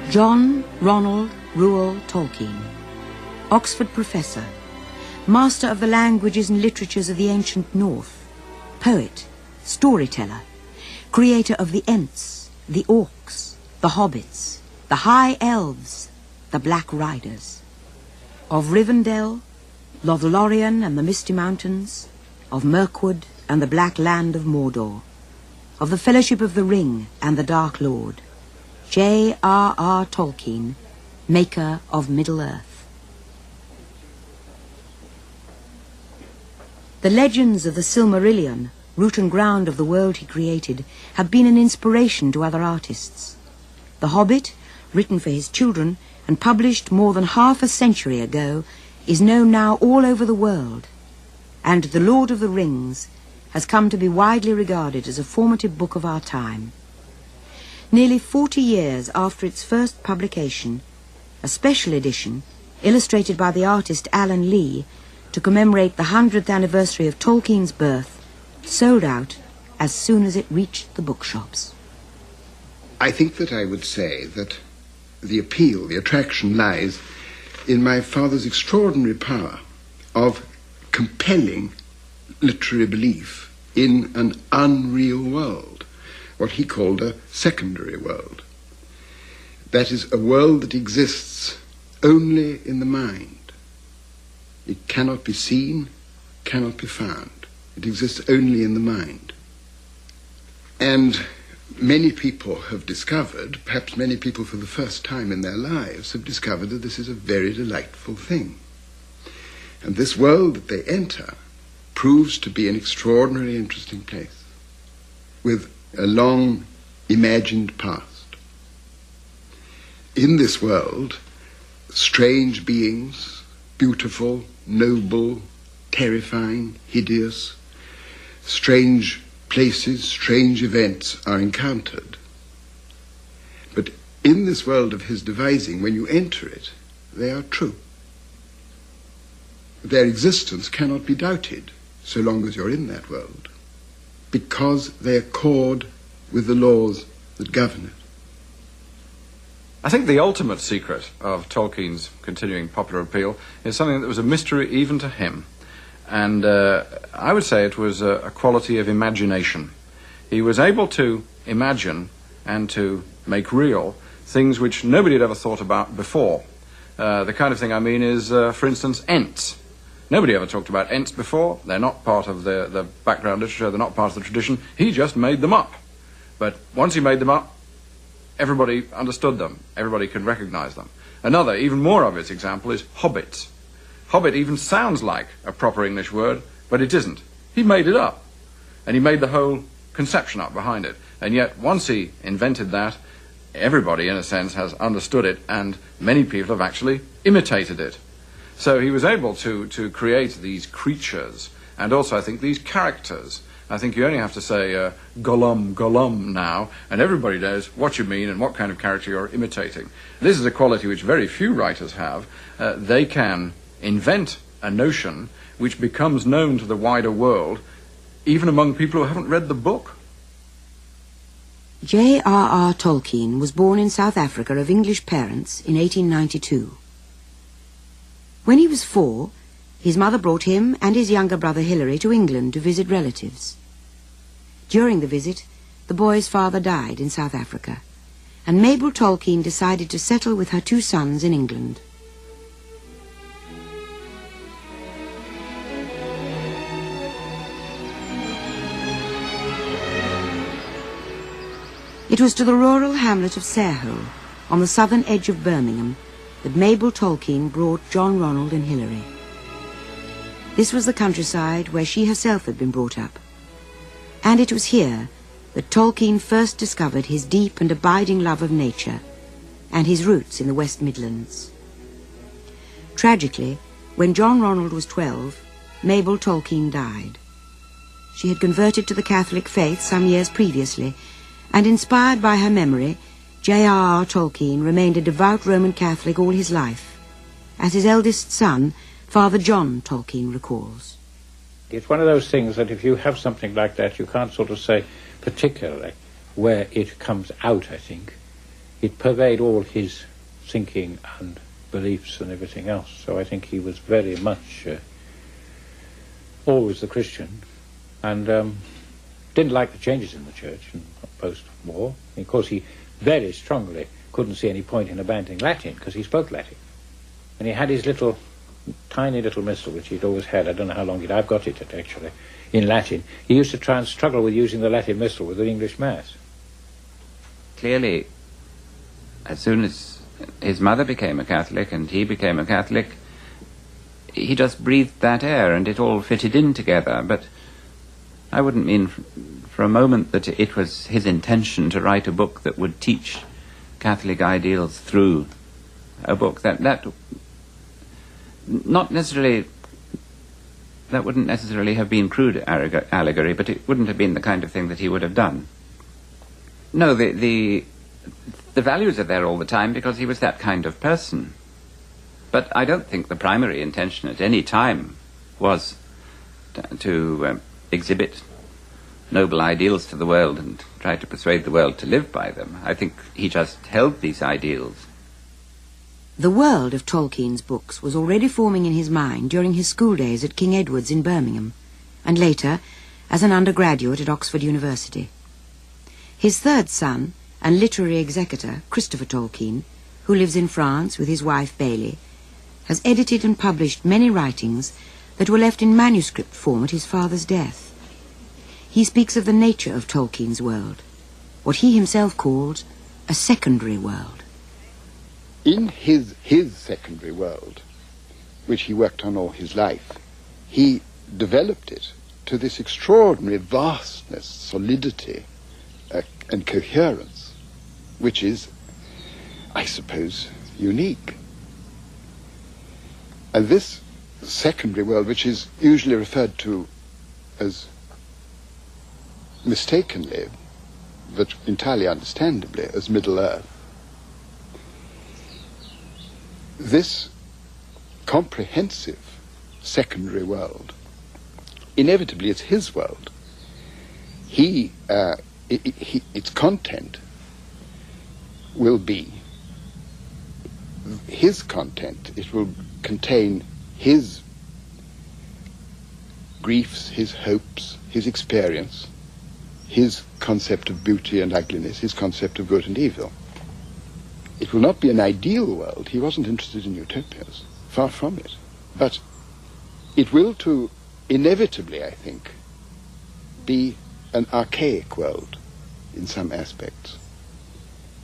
John Ronald Reuel Tolkien, Oxford professor, master of the languages and literatures of the ancient North, poet, storyteller, creator of the Ents, the Orcs, the Hobbits, the High Elves, the Black Riders, of Rivendell, Lothlorien and the Misty Mountains, of Mirkwood and the Black Land of Mordor, of the Fellowship of the Ring and the Dark Lord, J.R.R. Tolkien, maker of Middle-earth. The legends of the Silmarillion, root and ground of the world he created, have been an inspiration to other artists. The Hobbit, written for his children and published more than half a century ago, is known now all over the world, and The Lord of the Rings has come to be widely regarded as a formative book of our time. Nearly 40 years after its first publication, a special edition, illustrated by the artist Alan Lee, to commemorate the 100th anniversary of Tolkien's birth, sold out as soon as it reached the bookshops. I think that I would say that the appeal, the attraction lies in my father's extraordinary power of compelling literary belief in an unreal world, what he called a secondary world. That is, a world that exists only in the mind. It cannot be seen, cannot be found. It exists only in the mind. And many people have discovered, perhaps many people for the first time in their lives, have discovered that this is a very delightful thing. And this world that they enter proves to be an extraordinarily interesting place, with a long imagined past. In this world, strange beings, beautiful, noble, terrifying, hideous, strange places, strange events are encountered. But in this world of his devising, when you enter it, they are true. Their existence cannot be doubted so long as you're in that world, because they accord with the laws that govern it. I think the ultimate secret of Tolkien's continuing popular appeal is something that was a mystery even to him. And I would say it was a quality of imagination. He was able to imagine and to make real things which nobody had ever thought about before. The kind of thing I mean is, for instance, Ents. Nobody ever talked about Ents before. They're not part of the background literature. They're not part of the tradition. He just made them up. But once he made them up, everybody understood them. Everybody could recognize them. Another, even more obvious example is hobbits. Hobbit even sounds like a proper English word, but it isn't. He made it up. And he made the whole conception up behind it. And yet, once he invented that, everybody, in a sense, has understood it, and many people have actually imitated it. So he was able to create these creatures, and also, I think, these characters. I think you only have to say Gollum, Gollum now, and everybody knows what you mean and what kind of character you're imitating. This is a quality which very few writers have. They can invent a notion which becomes known to the wider world, even among people who haven't read the book. J.R.R. Tolkien was born in South Africa of English parents in 1892. When he was 4, his mother brought him and his younger brother Hilary to England to visit relatives. During the visit, the boy's father died in South Africa, and Mabel Tolkien decided to settle with her 2 sons in England. It was to the rural hamlet of Sarehole, on the southern edge of Birmingham, that Mabel Tolkien brought John Ronald and Hilary. This was the countryside where she herself had been brought up, and it was here that Tolkien first discovered his deep and abiding love of nature and his roots in the West Midlands. Tragically, when John Ronald was 12, Mabel Tolkien died. She had converted to the Catholic faith some years previously, and inspired by her memory, J.R.R. Tolkien remained a devout Roman Catholic all his life, as his eldest son, Father John Tolkien, recalls. It's one of those things that if you have something like that, you can't sort of say particularly where it comes out, I think. it pervade all his thinking and beliefs and everything else. So I think he was very much always the Christian, and didn't like the changes in the church in post-war. Of course, he very strongly couldn't see any point in abandoning Latin, because he spoke Latin. And he had his little, tiny little missal, which he'd always had. I don't know how long I've got it actually, in Latin. He used to try and struggle with using the Latin missal with the English Mass. Clearly, as soon as his mother became a Catholic and he became a Catholic, he just breathed that air and it all fitted in together. But I wouldn't mean for a moment that it was his intention to write a book that would teach Catholic ideals through a book. That not necessarily, that wouldn't necessarily have been crude allegory, but it wouldn't have been the kind of thing that he would have done. No, the values are there all the time because he was that kind of person. But I don't think the primary intention at any time was to exhibit noble ideals to the world and try to persuade the world to live by them. I think he just held these ideals. The world of Tolkien's books was already forming in his mind during his school days at King Edward's in Birmingham, and later as an undergraduate at Oxford University. His third son and literary executor, Christopher Tolkien, who lives in France with his wife Bailey, has edited and published many writings that were left in manuscript form at his father's death. He speaks of the nature of Tolkien's world, what he himself calls a secondary world. In his secondary world, which he worked on all his life, he developed it to this extraordinary vastness, solidity, and coherence, which is, I suppose, unique. And this secondary world, which is usually referred to as mistakenly, but entirely understandably, as Middle-earth, this comprehensive secondary world, inevitably it's his world. Its content will be his content. It will contain his griefs, his hopes, his experience, his concept of beauty and ugliness, his concept of good and evil. It will not be an ideal world. He wasn't interested in utopias, far from it. But it will too, inevitably, I think, be an archaic world in some aspects.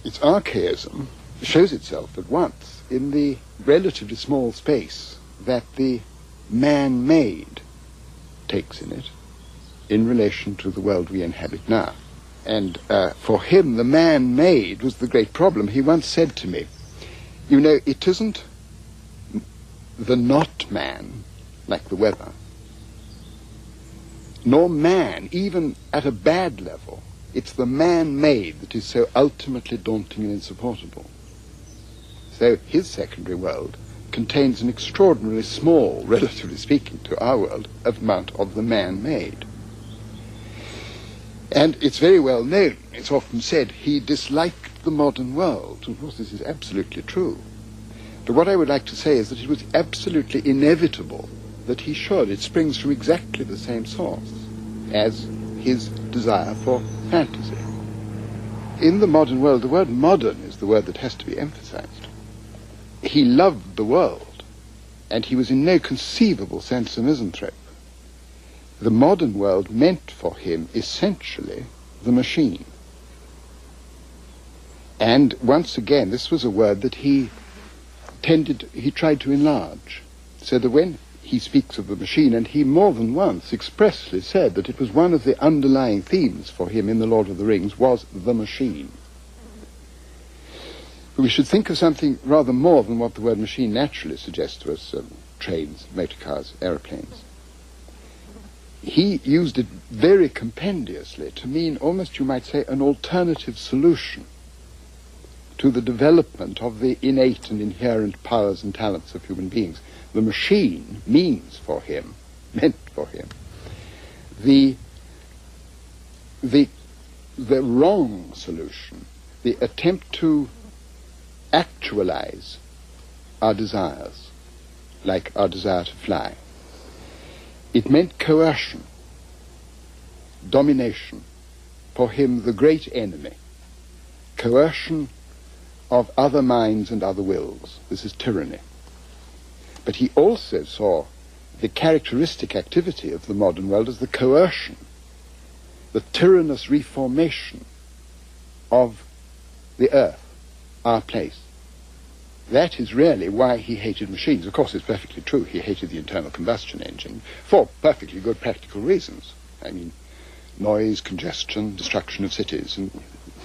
Its archaism shows itself at once in the relatively small space that the man-made takes in it in relation to the world we inhabit now. And for him, the man-made was the great problem. He once said to me, you know, it isn't the not man, like the weather, nor man, even at a bad level. It's the man-made that is so ultimately daunting and insupportable. So his secondary world contains an extraordinarily small, relatively speaking to our world, amount of the man-made. And it's very well known, it's often said, he disliked the modern world. And of course, this is absolutely true. But what I would like to say is that it was absolutely inevitable that he should. It springs from exactly the same source as his desire for fantasy. In the modern world, the word modern is the word that has to be emphasized. He loved the world, and he was in no conceivable sense a misanthrope. The modern world meant for him essentially the machine. And once again, this was a word that he tried to enlarge, so that when he speaks of the machine, and he more than once expressly said that it was one of the underlying themes for him in The Lord of the Rings was the machine. We should think of something rather more than what the word machine naturally suggests to us, trains, motor cars, aeroplanes. He used it very compendiously to mean almost, you might say, an alternative solution to the development of the innate and inherent powers and talents of human beings. The machine meant for him, the wrong solution, the attempt to actualize our desires, like our desire to fly. It meant coercion, domination, for him the great enemy, coercion of other minds and other wills. This is tyranny. But he also saw the characteristic activity of the modern world as the coercion, the tyrannous reformation of the earth, our place. That is really why he hated machines. Of course, it's perfectly true. He hated the internal combustion engine for perfectly good practical reasons. I mean, noise, congestion, destruction of cities, and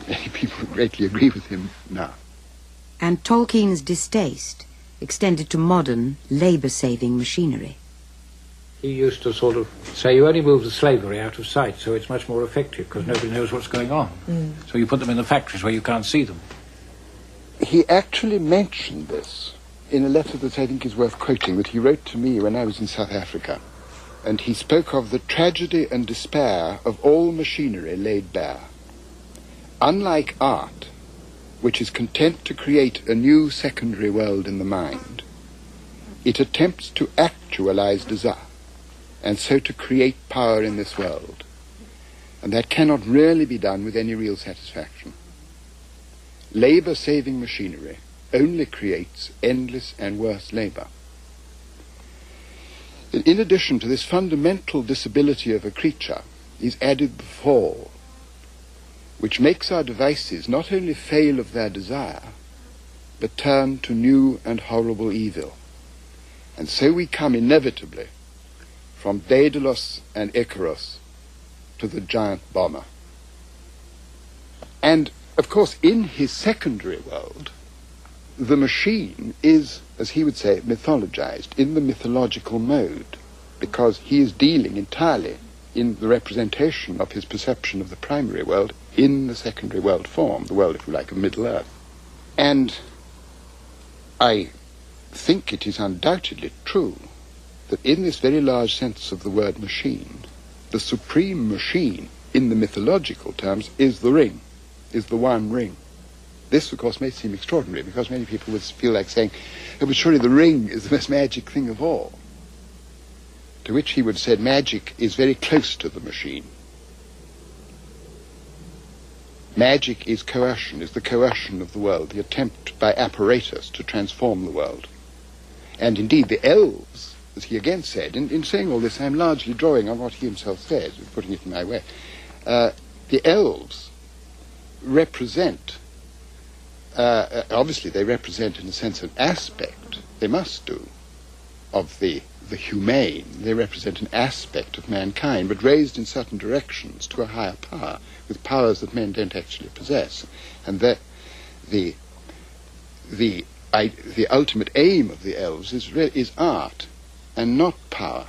many people greatly agree with him now. And Tolkien's distaste extended to modern, labour-saving machinery. He used to sort of say, you only move the slavery out of sight, so it's much more effective, because nobody knows what's going on. So you put them in the factories where you can't see them. He actually mentioned this in a letter that I think is worth quoting, that he wrote to me when I was in South Africa. And he spoke of the tragedy and despair of all machinery laid bare. Unlike art, which is content to create a new secondary world in the mind, it attempts to actualize desire, and so to create power in this world. And that cannot really be done with any real satisfaction. Labor-saving machinery only creates endless and worse labor. In addition to this fundamental disability of a creature is added the fall, which makes our devices not only fail of their desire, but turn to new and horrible evil. And so we come inevitably from Daedalus and Icarus to the giant bomber. And, of course, in his secondary world, the machine is, as he would say, mythologized, in the mythological mode, because he is dealing entirely in the representation of his perception of the primary world in the secondary world form, the world, if you like, of Middle-earth. And I think it is undoubtedly true that in this very large sense of the word machine, the supreme machine, in the mythological terms, is the ring, is the one ring. This, of course, may seem extraordinary, because many people would feel like saying, oh, but surely the ring is the most magic thing of all. To which he would have said, magic is very close to the machine. Magic is coercion, is the coercion of the world, the attempt by apparatus to transform the world. And indeed, the elves, as he again said, in saying all this, I'm largely drawing on what he himself says, putting it in my way. The elves represent, obviously they represent in a sense an aspect, they must do, of the humane. They represent an aspect of mankind, but raised in certain directions to a higher power, with powers that men don't actually possess. And that the ultimate aim of the elves is art and not power,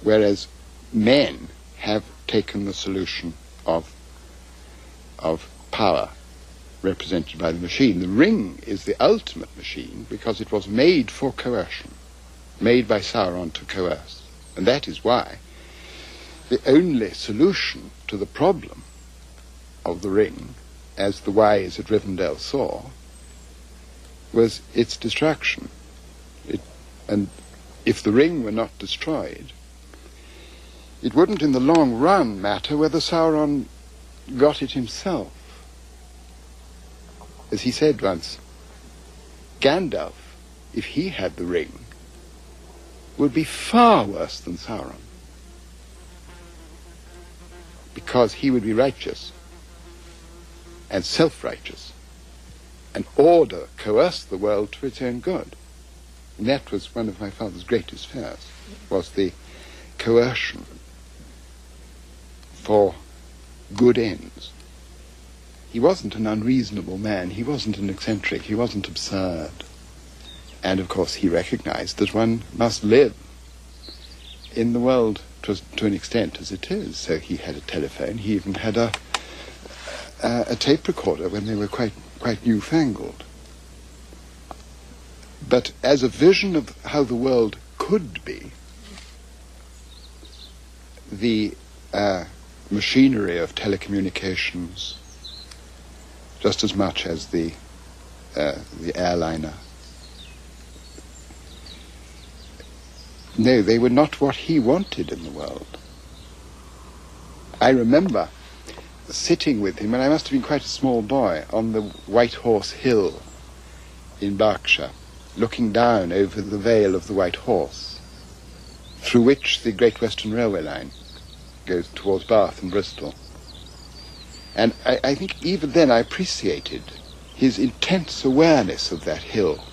whereas men have taken the solution of power represented by the machine. The ring is the ultimate machine because it was made for coercion, made by Sauron to coerce. And that is why the only solution to the problem of the ring, as the wise at Rivendell saw, was its destruction. And if the ring were not destroyed, it wouldn't in the long run matter whether Sauron got it himself. As he said once, Gandalf, if he had the ring, would be far worse than Sauron, because he would be righteous and self-righteous and coerce the world to its own good. And that was one of my father's greatest fears, was the coercion for good ends. He wasn't an unreasonable man, he wasn't an eccentric, he wasn't absurd. And of course he recognized that one must live in the world to an extent as it is. So he had a telephone, he even had a tape recorder when they were quite newfangled. But as a vision of how the world could be, the machinery of telecommunications, just as much as the the airliner. No, they were not what he wanted in the world. I remember sitting with him, and I must have been quite a small boy, on the White Horse Hill in Berkshire, looking down over the Vale of the White Horse, through which the Great Western Railway line goes towards Bath and Bristol. And I think even then I appreciated his intense awareness of that hill,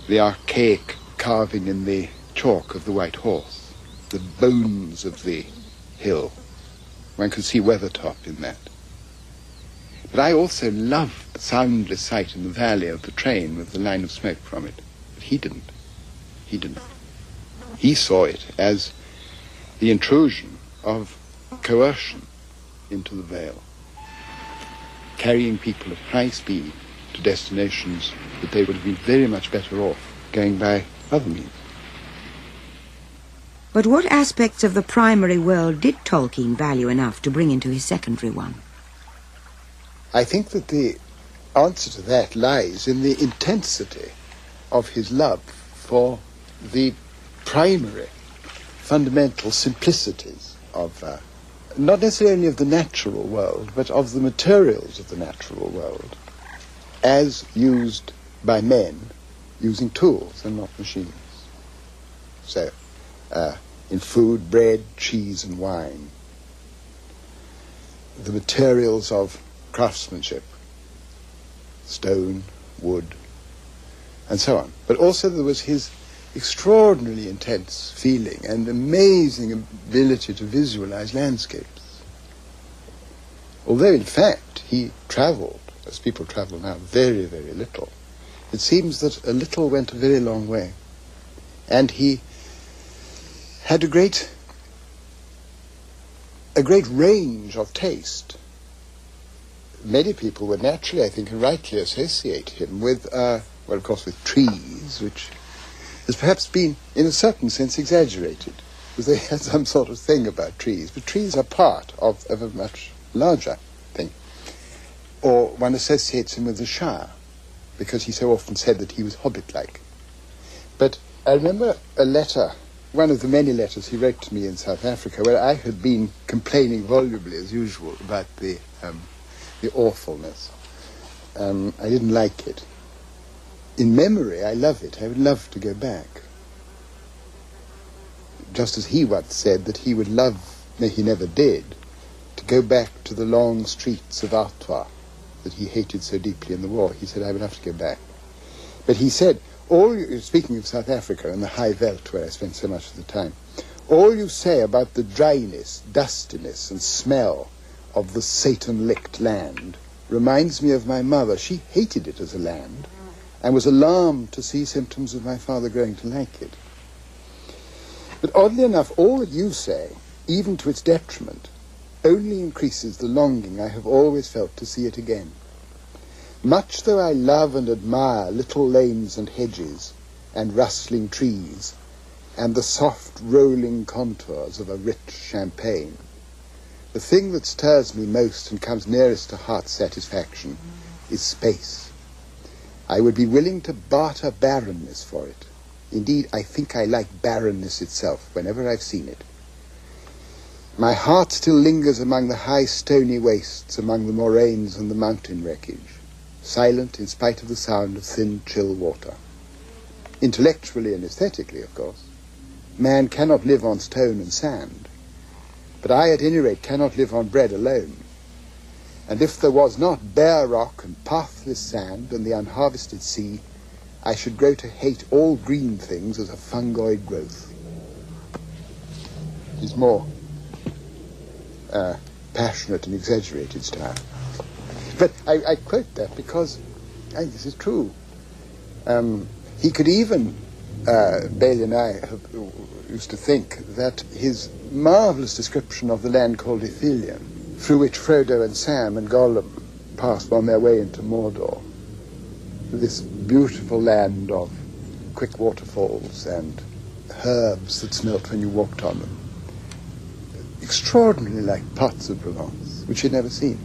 the archaic carving in the chalk of the White Horse, the bones of the hill. One could see Weathertop in that. But I also loved the soundless sight in the valley of the train with the line of smoke from it. But he didn't. He didn't. He saw it as the intrusion of coercion into the Vale, carrying people at high speed to destinations that they would have been very much better off going by other means. But what aspects of the primary world did Tolkien value enough to bring into his secondary one? I think that the answer to that lies in the intensity of his love for the primary, fundamental simplicities of, not necessarily of the natural world, but of the materials of the natural world, as used by men using tools and not machines. So, in food, bread, cheese, and wine, the materials of craftsmanship, stone, wood, and so on. But also there was his extraordinarily intense feeling and amazing ability to visualize landscapes. Although, in fact, he traveled, as people travel now, very, very little, it seems that a little went a very long way. And he had a great range of taste. Many people would naturally, I think, and rightly associate him with, well, of course, with trees, which has perhaps been, in a certain sense, exaggerated, because they had some sort of thing about trees. But trees are part of a much larger thing. Or one associates him with the Shire, because he so often said that he was hobbit-like. But I remember a letter, one of the many letters he wrote to me in South Africa, where I had been complaining volubly, as usual, about the awfulness. I didn't like it. In memory, I love it. I would love to go back. Just as he once said that he would love, no, he never did, to go back to the long streets of Artois that he hated so deeply in the war. He said, I would have to go back. But he said, speaking of South Africa and the high veld where I spent so much of the time, all you say about the dryness, dustiness, and smell of the Satan-licked land reminds me of my mother. She hated it as a land and was alarmed to see symptoms of my father growing to like it. But oddly enough, all that you say, even to its detriment, only increases the longing I have always felt to see it again. Much though I love and admire little lanes and hedges and rustling trees and the soft rolling contours of a rich champagne, the thing that stirs me most and comes nearest to heart satisfaction is space. I would be willing to barter barrenness for it. Indeed, I think I like barrenness itself whenever I've seen it. My heart still lingers among the high stony wastes, among the moraines and the mountain wreckage, silent in spite of the sound of thin, chill water. Intellectually and aesthetically, of course, man cannot live on stone and sand, but I, at any rate, cannot live on bread alone. And if there was not bare rock and pathless sand and the unharvested sea, I should grow to hate all green things as a fungoid growth. It is more passionate and exaggerated style. But I quote that because this is true. He could even, Bailey and I used to think that his marvellous description of the land called Ithilien, through which Frodo and Sam and Gollum passed on their way into Mordor, this beautiful land of quick waterfalls and herbs that smelt when you walked on them, extraordinarily like parts of Provence, which he'd never seen.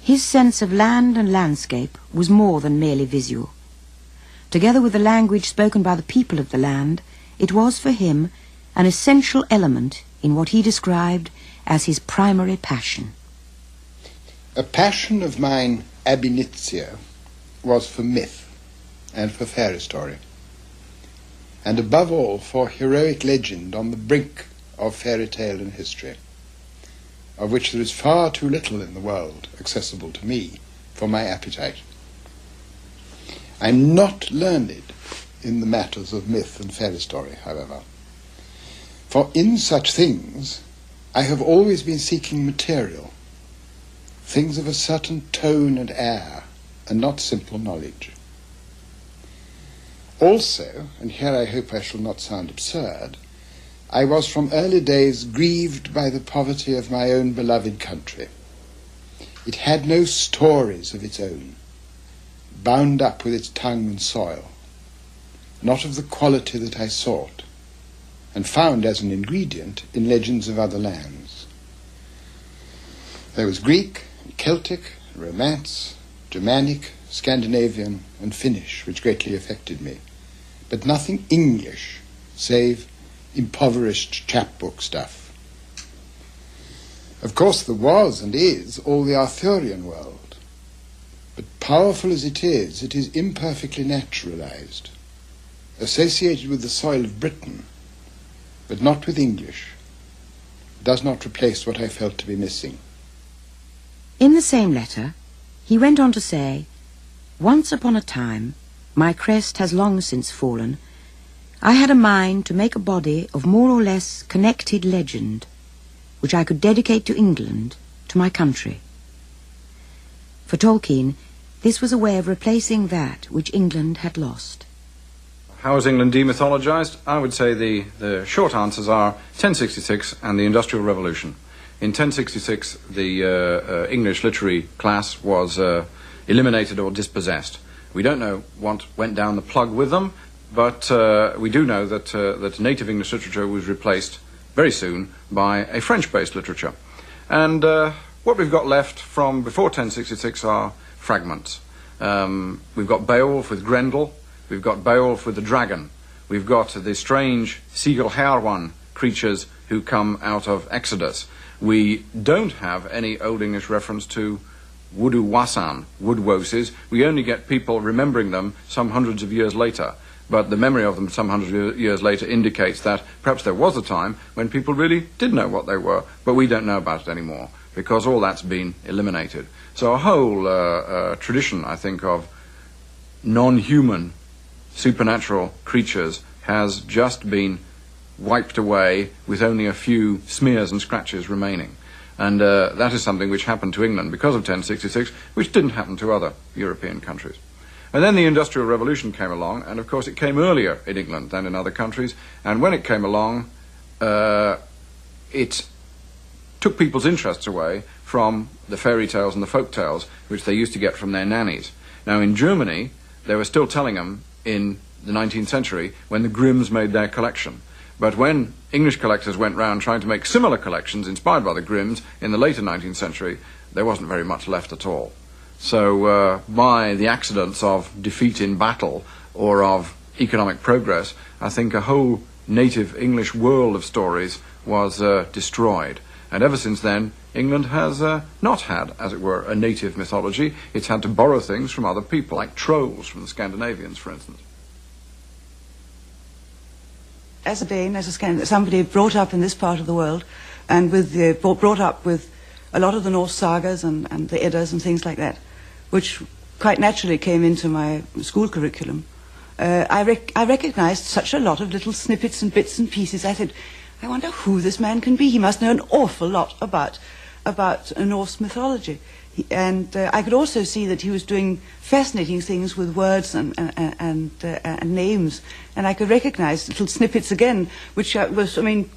His sense of land and landscape was more than merely visual. Together with the language spoken by the people of the land, it was for him an essential element in what he described as his primary passion. A passion of mine ab initio was for myth and for fairy story, and above all for heroic legend on the brink of fairy tale and history, of which there is far too little in the world accessible to me for my appetite. I'm not learned in the matters of myth and fairy story, however, for in such things I have always been seeking material, things of a certain tone and air, and not simple knowledge. Also, and here I hope I shall not sound absurd, I was from early days grieved by the poverty of my own beloved country. It had no stories of its own, bound up with its tongue and soil, not of the quality that I sought, and found as an ingredient in legends of other lands. There was Greek, Celtic, Romance, Germanic, Scandinavian, and Finnish, which greatly affected me, but nothing English, save impoverished chapbook stuff. Of course there was and is all the Arthurian world, but powerful as it is imperfectly naturalized, associated with the soil of Britain, but not with English, does not replace what I felt to be missing. In the same letter, he went on to say, "Once upon a time, my crest has long since fallen, I had a mind to make a body of more or less connected legend, which I could dedicate to England, to my country." For Tolkien, this was a way of replacing that which England had lost. How was England demythologized? I would say the short answers are 1066 and the Industrial Revolution. In 1066, the English literary class was eliminated or dispossessed. We don't know what went down the plug with them, but we do know that native English literature was replaced very soon by a French-based literature. And what we've got left from before 1066 are fragments. We've got Beowulf with Grendel. We've got Beowulf with the dragon. We've got the strange Sigelherwan creatures who come out of Exodus. We don't have any Old English reference to Wudu Wasan, woodwoses. We only get people remembering them some hundreds of years later. But the memory of them some hundreds of years later indicates that perhaps there was a time when people really did know what they were, but we don't know about it anymore, because all that's been eliminated. So a whole tradition, I think, of non-human supernatural creatures has just been wiped away with only a few smears and scratches remaining. And that is something which happened to England because of 1066, which didn't happen to other European countries. And then the Industrial Revolution came along, and of course it came earlier in England than in other countries, and when it came along, it took people's interests away from the fairy tales and the folk tales which they used to get from their nannies. Now in Germany, they were still telling them in the 19th century when the Grimms made their collection. But when English collectors went round trying to make similar collections inspired by the Grimms in the later 19th century, there wasn't very much left at all. So by the accidents of defeat in battle or of economic progress, I think a whole native English world of stories was destroyed. And ever since then, England has not had, as it were, a native mythology. It's had to borrow things from other people, like trolls from the Scandinavians, for instance. As a Dane, as a somebody brought up in this part of the world, and brought up with a lot of the Norse sagas and the Eddas and things like that, which quite naturally came into my school curriculum, I recognized such a lot of little snippets and bits and pieces. I said, I wonder who this man can be. He must know an awful lot about Norse mythology. And I could also see that he was doing fascinating things with words and names. And I could recognize little snippets again, which was, I mean,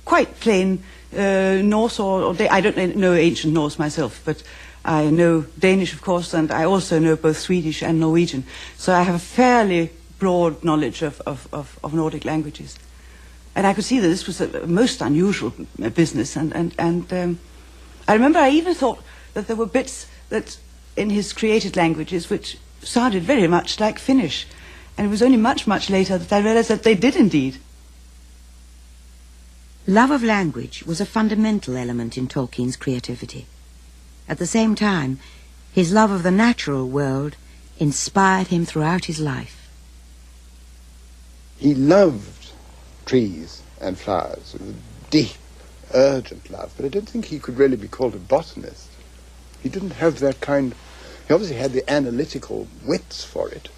quite plain Norse or I don't know ancient Norse myself, but I know Danish, of course, and I also know both Swedish and Norwegian. So I have a fairly broad knowledge of Nordic languages. And I could see that this was a most unusual business. And I remember I even thought that there were bits that in his created languages, which sounded very much like Finnish. And it was only much, much later that I realized that they did indeed. Love of language was a fundamental element in Tolkien's creativity. At the same time, his love of the natural world inspired him throughout his life. He loved trees and flowers with a deep, urgent love, but I don't think he could really be called a botanist. He didn't have that kind. He obviously had the analytical wits for it,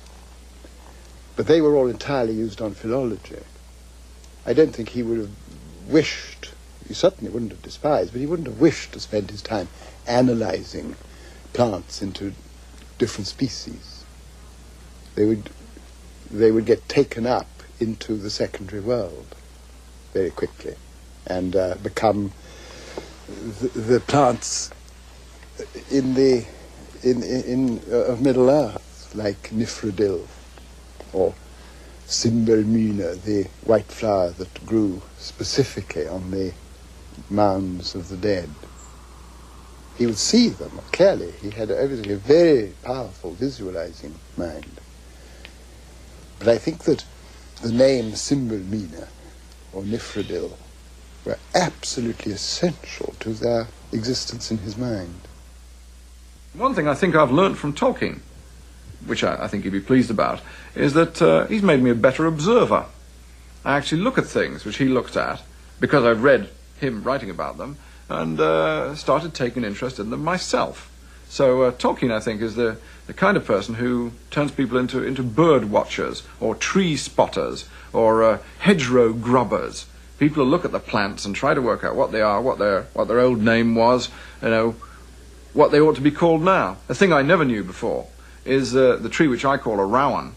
but they were all entirely used on philology. I don't think he would have wished, he certainly wouldn't have despised, but he wouldn't have wished to spend his time analyzing plants into different species. They would get taken up into the secondary world very quickly and become the plants of Middle Earth, like Nifredil or Simbelmyne, the white flower that grew specifically on the mounds of the dead. He would see them clearly. He had evidently a very powerful visualizing mind. But I think that the name Simbelmyne or Nifredil were absolutely essential to their existence in his mind. One thing I think I've learnt from Tolkien, which I think he'd be pleased about, is that he's made me a better observer. I actually look at things which he looked at because I've read him writing about them and started taking interest in them myself. So Tolkien, I think, is the kind of person who turns people into bird watchers or tree spotters or hedgerow grubbers. People who look at the plants and try to work out what they are, what their old name was, what they ought to be called now. A thing I never knew before is the tree which I call a rowan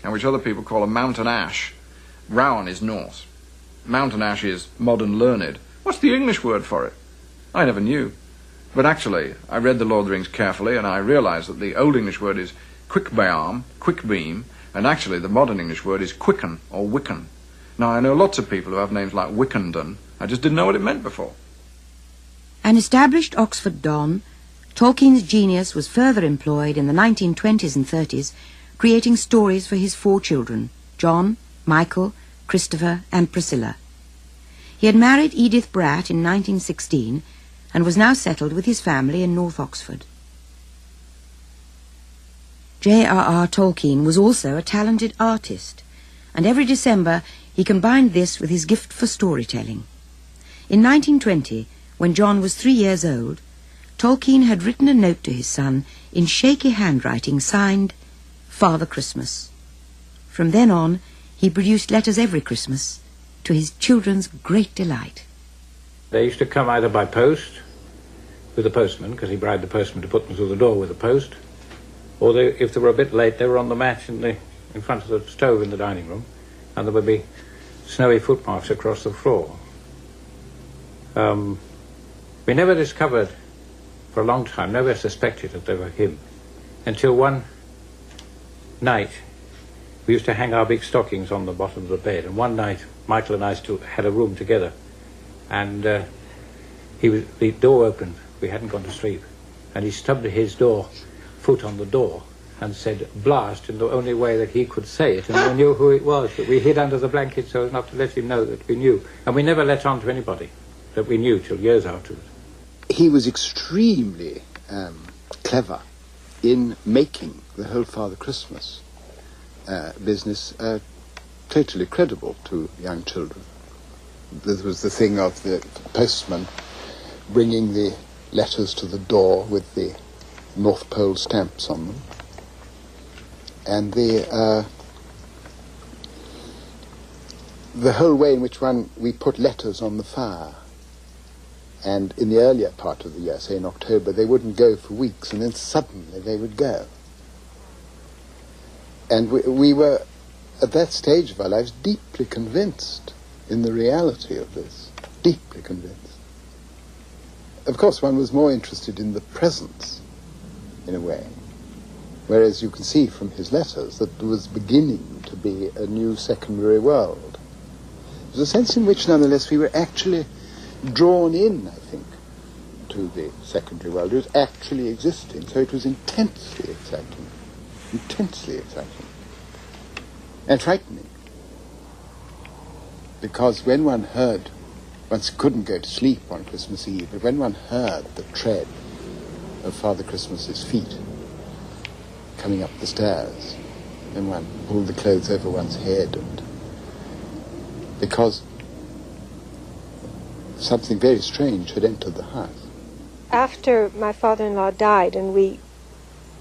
and which other people call a mountain ash. Rowan is Norse. Mountain ash is modern learned. What's the English word for it? I never knew. But actually, I read the Lord of the Rings carefully and I realized that the old English word is quickbeam, quickbeam, and actually the modern English word is quicken or wicken. Now, I know lots of people who have names like Wickenden. I just didn't know what it meant before. An established Oxford Don, Tolkien's genius was further employed in the 1920s and 30s, creating stories for his 4 children, John, Michael, Christopher and Priscilla. He had married Edith Bratt in 1916 and was now settled with his family in North Oxford. J.R.R. Tolkien was also a talented artist, and every December he combined this with his gift for storytelling. In 1920, when John was 3 years old, Tolkien had written a note to his son in shaky handwriting signed, Father Christmas. From then on, he produced letters every Christmas, to his children's great delight. They used to come either by post, with the postman, because he bribed the postman to put them through the door with the post, or if they were a bit late, they were on the mat in front of the stove in the dining room, and there would be snowy footmarks across the floor. We never discovered, for a long time, never suspected that they were him, until one night we used to hang our big stockings on the bottom of the bed, and one night Michael and I still had a room together, and the door opened. We hadn't gone to sleep, and he stubbed his foot on the door and said blast in the only way that he could say it, and we knew who it was, but we hid under the blanket so as not to let him know that we knew, and we never let on to anybody that we knew till years afterwards. He was extremely clever in making the whole Father Christmas business totally credible to young children. There was the thing of the postman bringing the letters to the door with the North Pole stamps on them, and the whole way in which we put letters on the fire. And in the earlier part of the year, say in October, they wouldn't go for weeks, and then suddenly they would go. And we were, at that stage of our lives, deeply convinced in the reality of this, deeply convinced. Of course, one was more interested in the presents, in a way, whereas you can see from his letters that there was beginning to be a new secondary world. There was a sense in which, nonetheless, we were actually drawn in, I think, to the secondary world. It was actually existing, so it was intensely exciting. Intensely exciting. And frightening. Because when one heard, one couldn't go to sleep on Christmas Eve, but when one heard the tread of Father Christmas's feet coming up the stairs, then one pulled the clothes over one's head, and because something very strange had entered the house. After my father-in-law died and we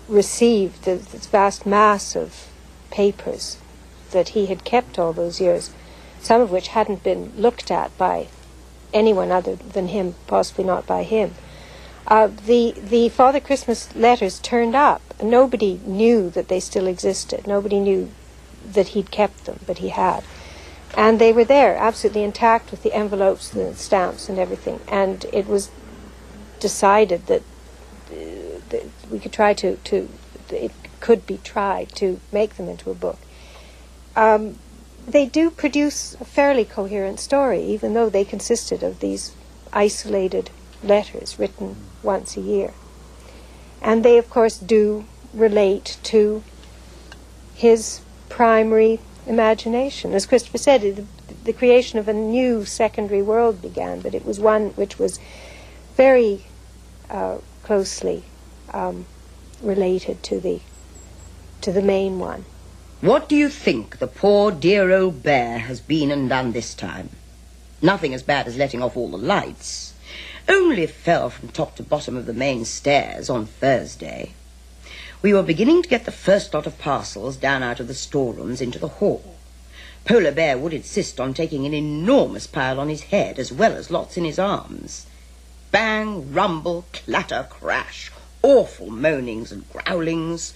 received this vast mass of papers that he had kept all those years, some of which hadn't been looked at by anyone other than him, possibly not by him, the Father Christmas letters turned up. Nobody knew that they still existed. Nobody knew that he'd kept them, but he had. And they were there, absolutely intact, with the envelopes, the stamps, and everything. And it was decided that we could try it could be tried to make them into a book. They do produce a fairly coherent story, even though they consisted of these isolated letters written once a year. And they, of course, do relate to his primary imagination. As Christopher said, the creation of a new secondary world began, but it was one which was very closely related to the main one. What do you think the poor dear old bear has been and done this time? Nothing as bad as letting off all the lights. Only fell from top to bottom of the main stairs on Thursday. We were beginning to get the first lot of parcels down out of the storerooms into the hall. Polar Bear would insist on taking an enormous pile on his head as well as lots in his arms. Bang, rumble, clatter, crash, awful moanings and growlings.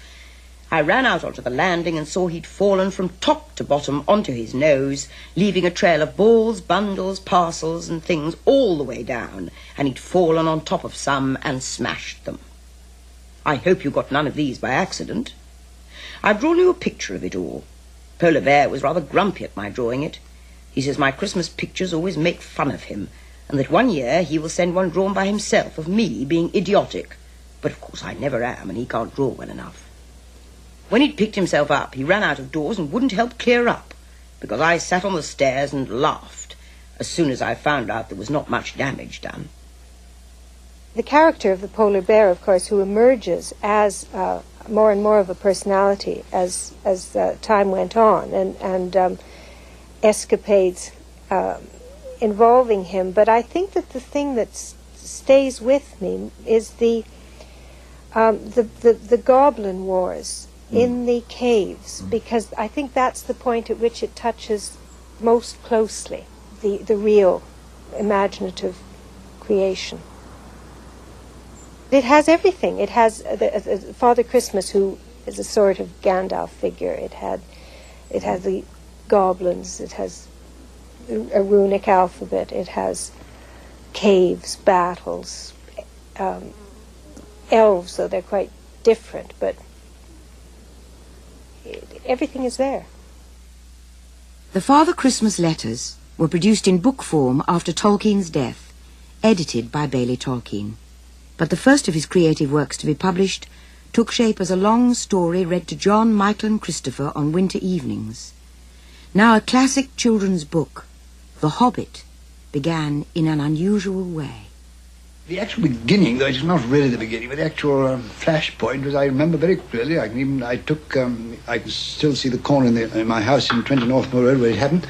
I ran out onto the landing and saw he'd fallen from top to bottom onto his nose, leaving a trail of balls, bundles, parcels and things all the way down, and he'd fallen on top of some and smashed them. I hope you got none of these by accident. I've drawn you a picture of it all. Polar Bear was rather grumpy at my drawing it. He says my Christmas pictures always make fun of him, and that one year he will send one drawn by himself of me being idiotic. But of course I never am, and he can't draw well enough. When he'd picked himself up, he ran out of doors and wouldn't help clear up, because I sat on the stairs and laughed as soon as I found out there was not much damage done. The character of the polar bear, of course, who emerges as more and more of a personality as time went on, and escapades involving him. But I think that the thing that stays with me is the goblin wars in the caves, because I think that's the point at which it touches most closely the real imaginative creation. It has everything. It has Father Christmas, who is a sort of Gandalf figure. It has the goblins. It has a runic alphabet. It has caves, battles, elves, though they're quite different, but everything is there. The Father Christmas letters were produced in book form after Tolkien's death, edited by Bailey Tolkien. But the first of his creative works to be published took shape as a long story read to John, Michael and Christopher on winter evenings. Now a classic children's book, The Hobbit, began in an unusual way. The actual beginning, though it's not really the beginning, but the actual flashpoint was, I remember very clearly. I can still see the corner in my house in 20 Northmore Road where it happened.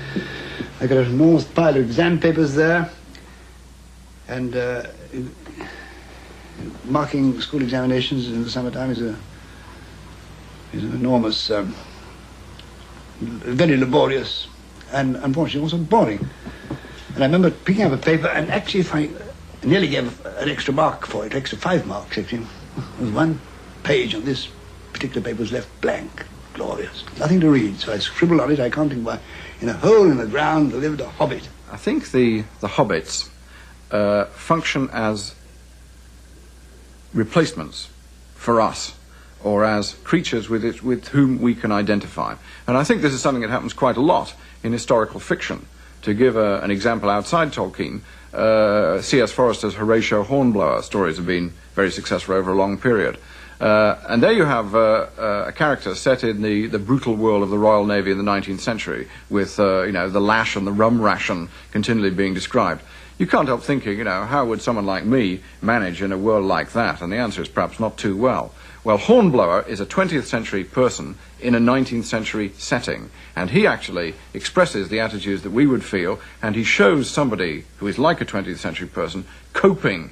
I got a enormous pile of exam papers there, and marking school examinations in the summertime is an enormous, very laborious, and unfortunately also boring. And I remember picking up a paper, and actually if I nearly gave an extra mark for it, extra 5 marks, actually. There was one page on this particular paper was left blank. Glorious. Nothing to read, so I scribbled on it, I can't think why. In a hole in the ground lived a hobbit. I think the hobbits function as replacements for us, or as creatures with whom we can identify. And I think this is something that happens quite a lot in historical fiction. To give an example outside Tolkien, C.S. Forester's Horatio Hornblower stories have been very successful over a long period. And there you have a character set in the brutal world of the Royal Navy in the 19th century, with the lash and the rum ration continually being described. You can't help thinking, how would someone like me manage in a world like that? And the answer is perhaps not too well. Well, Hornblower is a 20th century person in a 19th century setting, and he actually expresses the attitudes that we would feel, and he shows somebody who is like a 20th century person coping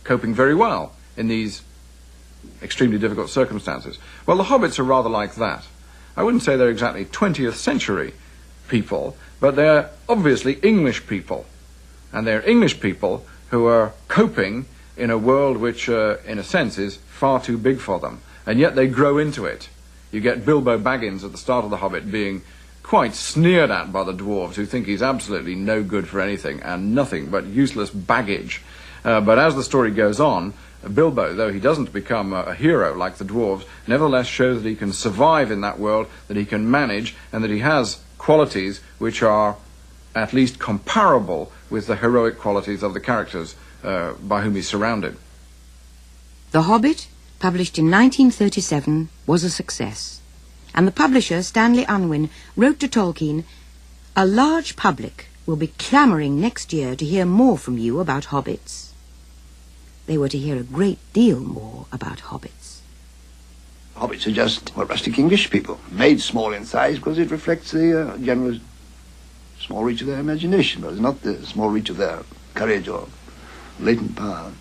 very well in these extremely difficult circumstances. Well, the hobbits are rather like that. I wouldn't say they're exactly 20th century people, but they're obviously English people. And they're English people who are coping in a world which, in a sense, is far too big for them. And yet they grow into it. You get Bilbo Baggins at the start of The Hobbit being quite sneered at by the dwarves, who think he's absolutely no good for anything and nothing but useless baggage. But as the story goes on, Bilbo, though he doesn't become a hero like the dwarves, nevertheless shows that he can survive in that world, that he can manage, and that he has qualities which are at least comparable with the heroic qualities of the characters by whom he's surrounded. The Hobbit, published in 1937, was a success, and the publisher, Stanley Unwin, wrote to Tolkien, "A large public will be clamouring next year to hear more from you about hobbits." They were to hear a great deal more about hobbits. Hobbits are just rustic English people, made small in size because it reflects the general small reach of their imagination, but it's not the small reach of their courage or latent power.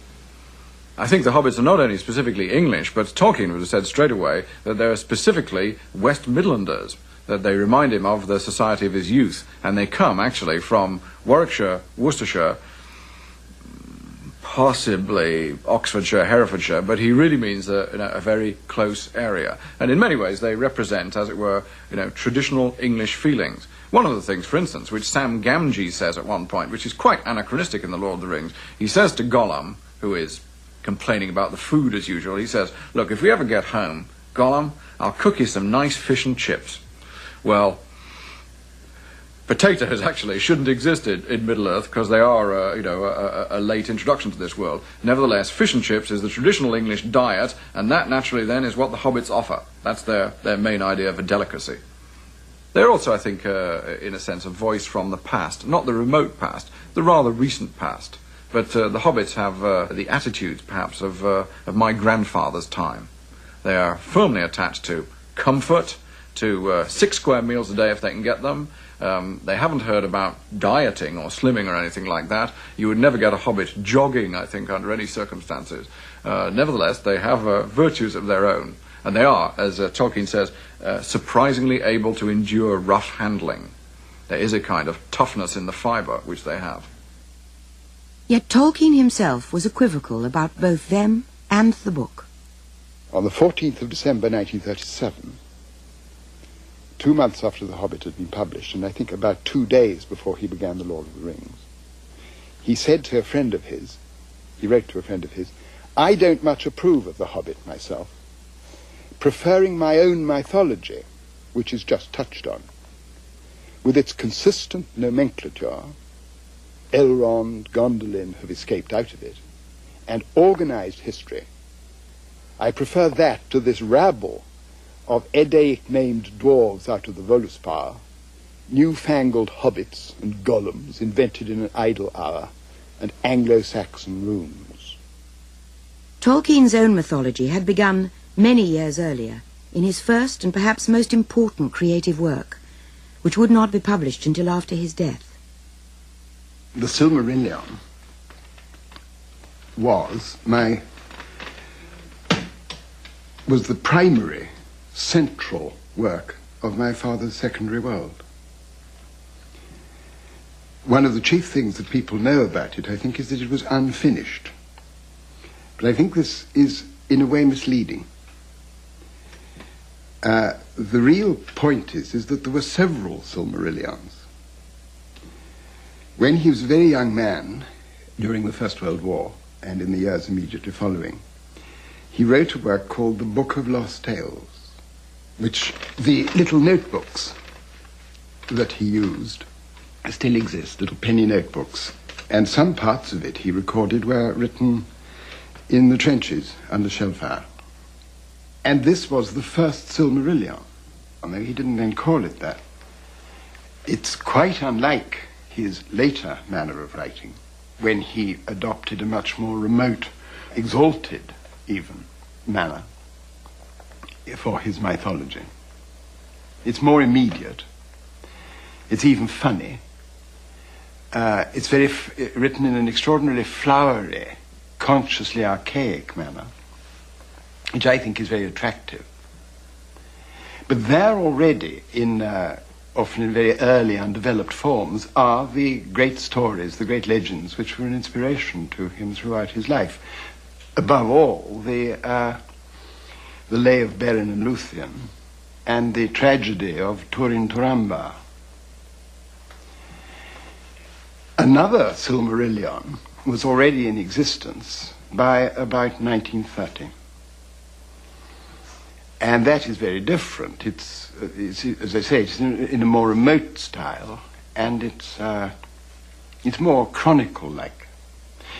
I think the hobbits are not only specifically English, but Tolkien would have said straight away that they're specifically West Midlanders, that they remind him of the society of his youth, and they come actually from Warwickshire, Worcestershire, possibly Oxfordshire, Herefordshire, but he really means a very close area. And in many ways they represent, as it were, traditional English feelings. One of the things, for instance, which Sam Gamgee says at one point, which is quite anachronistic in The Lord of the Rings, he says to Gollum, who is complaining about the food as usual, he says, "Look, if we ever get home, Gollum, I'll cook you some nice fish and chips." Well, potatoes actually shouldn't exist in Middle-earth because they are, a late introduction to this world. Nevertheless, fish and chips is the traditional English diet, and that naturally then is what the hobbits offer. That's their main idea of a delicacy. They're also, I think, in a sense, a voice from the past, not the remote past, the rather recent past. But the hobbits have the attitudes, perhaps, of my grandfather's time. They are firmly attached to comfort, to 6 square meals a day if they can get them. They haven't heard about dieting or slimming or anything like that. You would never get a hobbit jogging, I think, under any circumstances. Nevertheless, they have virtues of their own. And they are, as Tolkien says, surprisingly able to endure rough handling. There is a kind of toughness in the fibre which they have. Yet Tolkien himself was equivocal about both them and the book. On the 14th of December 1937, 2 months after The Hobbit had been published, and I think about 2 days before he began The Lord of the Rings, he said to a friend of his, he wrote to a friend of his, "I don't much approve of The Hobbit myself, preferring my own mythology, which is just touched on, with its consistent nomenclature. Elrond, Gondolin have escaped out of it, and organized history. I prefer that to this rabble of Eddaic-named dwarves out of the Voluspar, newfangled hobbits and golems invented in an idle hour, and Anglo-Saxon runes." Tolkien's own mythology had begun many years earlier, in his first and perhaps most important creative work, which would not be published until after his death. The Silmarillion was the primary, central work of my father's secondary world. One of the chief things that people know about it, I think, is that it was unfinished. But I think this is, in a way, misleading. The real point is that there were several Silmarillions. When he was a very young man, during the First World War, and in the years immediately following, he wrote a work called The Book of Lost Tales, which the little notebooks that he used still exist, little penny notebooks And some parts of it, he recorded, were written in the trenches under shell fire. And this was the first Silmarillion, although he didn't then call it that. It's quite unlike his later manner of writing, when he adopted a much more remote, exalted even, manner for his mythology. It's more immediate. It's even funny. It's written in an extraordinarily flowery, consciously archaic manner, which I think is very attractive. But there already, often in very early undeveloped forms, are the great stories, the great legends, which were an inspiration to him throughout his life. Above all, the Lay of Beren and Luthien, and the tragedy of Turin Turambar. Another Silmarillion was already in existence by about 1930. And that is very different. It's as I say, it's in a more remote style, and it's more chronicle-like.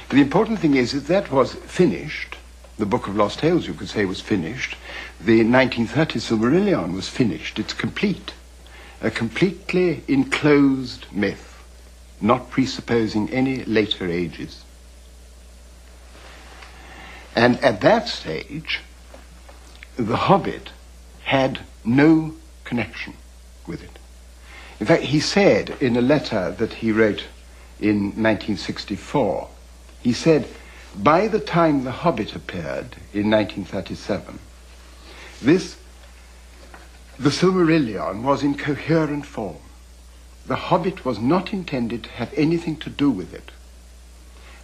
But the important thing is that that was finished. The Book of Lost Tales, you could say, was finished. The 1930 Silmarillion was finished. It's complete. A completely enclosed myth, not presupposing any later ages. And at that stage, The Hobbit had no connection with it. In fact, he said in a letter that he wrote in 1964, he said, by the time The Hobbit appeared in 1937, the Silmarillion was in coherent form. The Hobbit was not intended to have anything to do with it.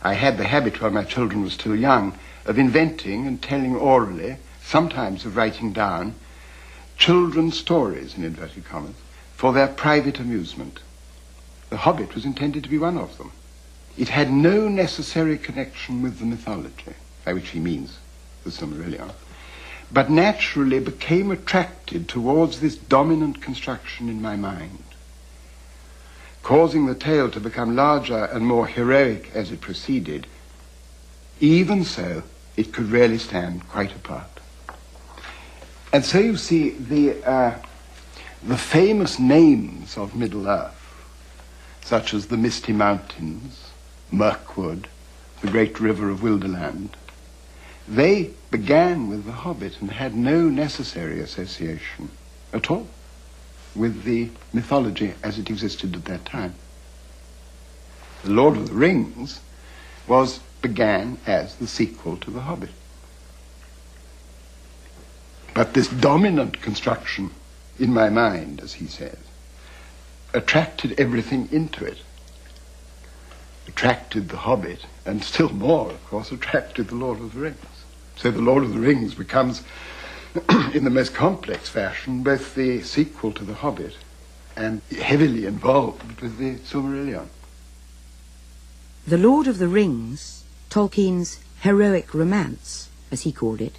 I had the habit, while my children were still young, of inventing and telling orally, sometimes of writing down, children's stories, in inverted commas, for their private amusement. The Hobbit was intended to be one of them. It had no necessary connection with the mythology, by which he means the Silmarillion, but naturally became attracted towards this dominant construction in my mind, causing the tale to become larger and more heroic as it proceeded. Even so, it could really stand quite apart. And so you see the famous names of Middle-earth, such as the Misty Mountains, Mirkwood, the great river of Wilderland, they began with The Hobbit and had no necessary association at all with the mythology as it existed at that time. The Lord of the Rings began as the sequel to The Hobbit. But this dominant construction in my mind, as he says, attracted everything into it. Attracted The Hobbit, and still more, of course, attracted The Lord of the Rings. So The Lord of the Rings becomes, in the most complex fashion, both the sequel to The Hobbit and heavily involved with the Silmarillion. The Lord of the Rings, Tolkien's heroic romance, as he called it,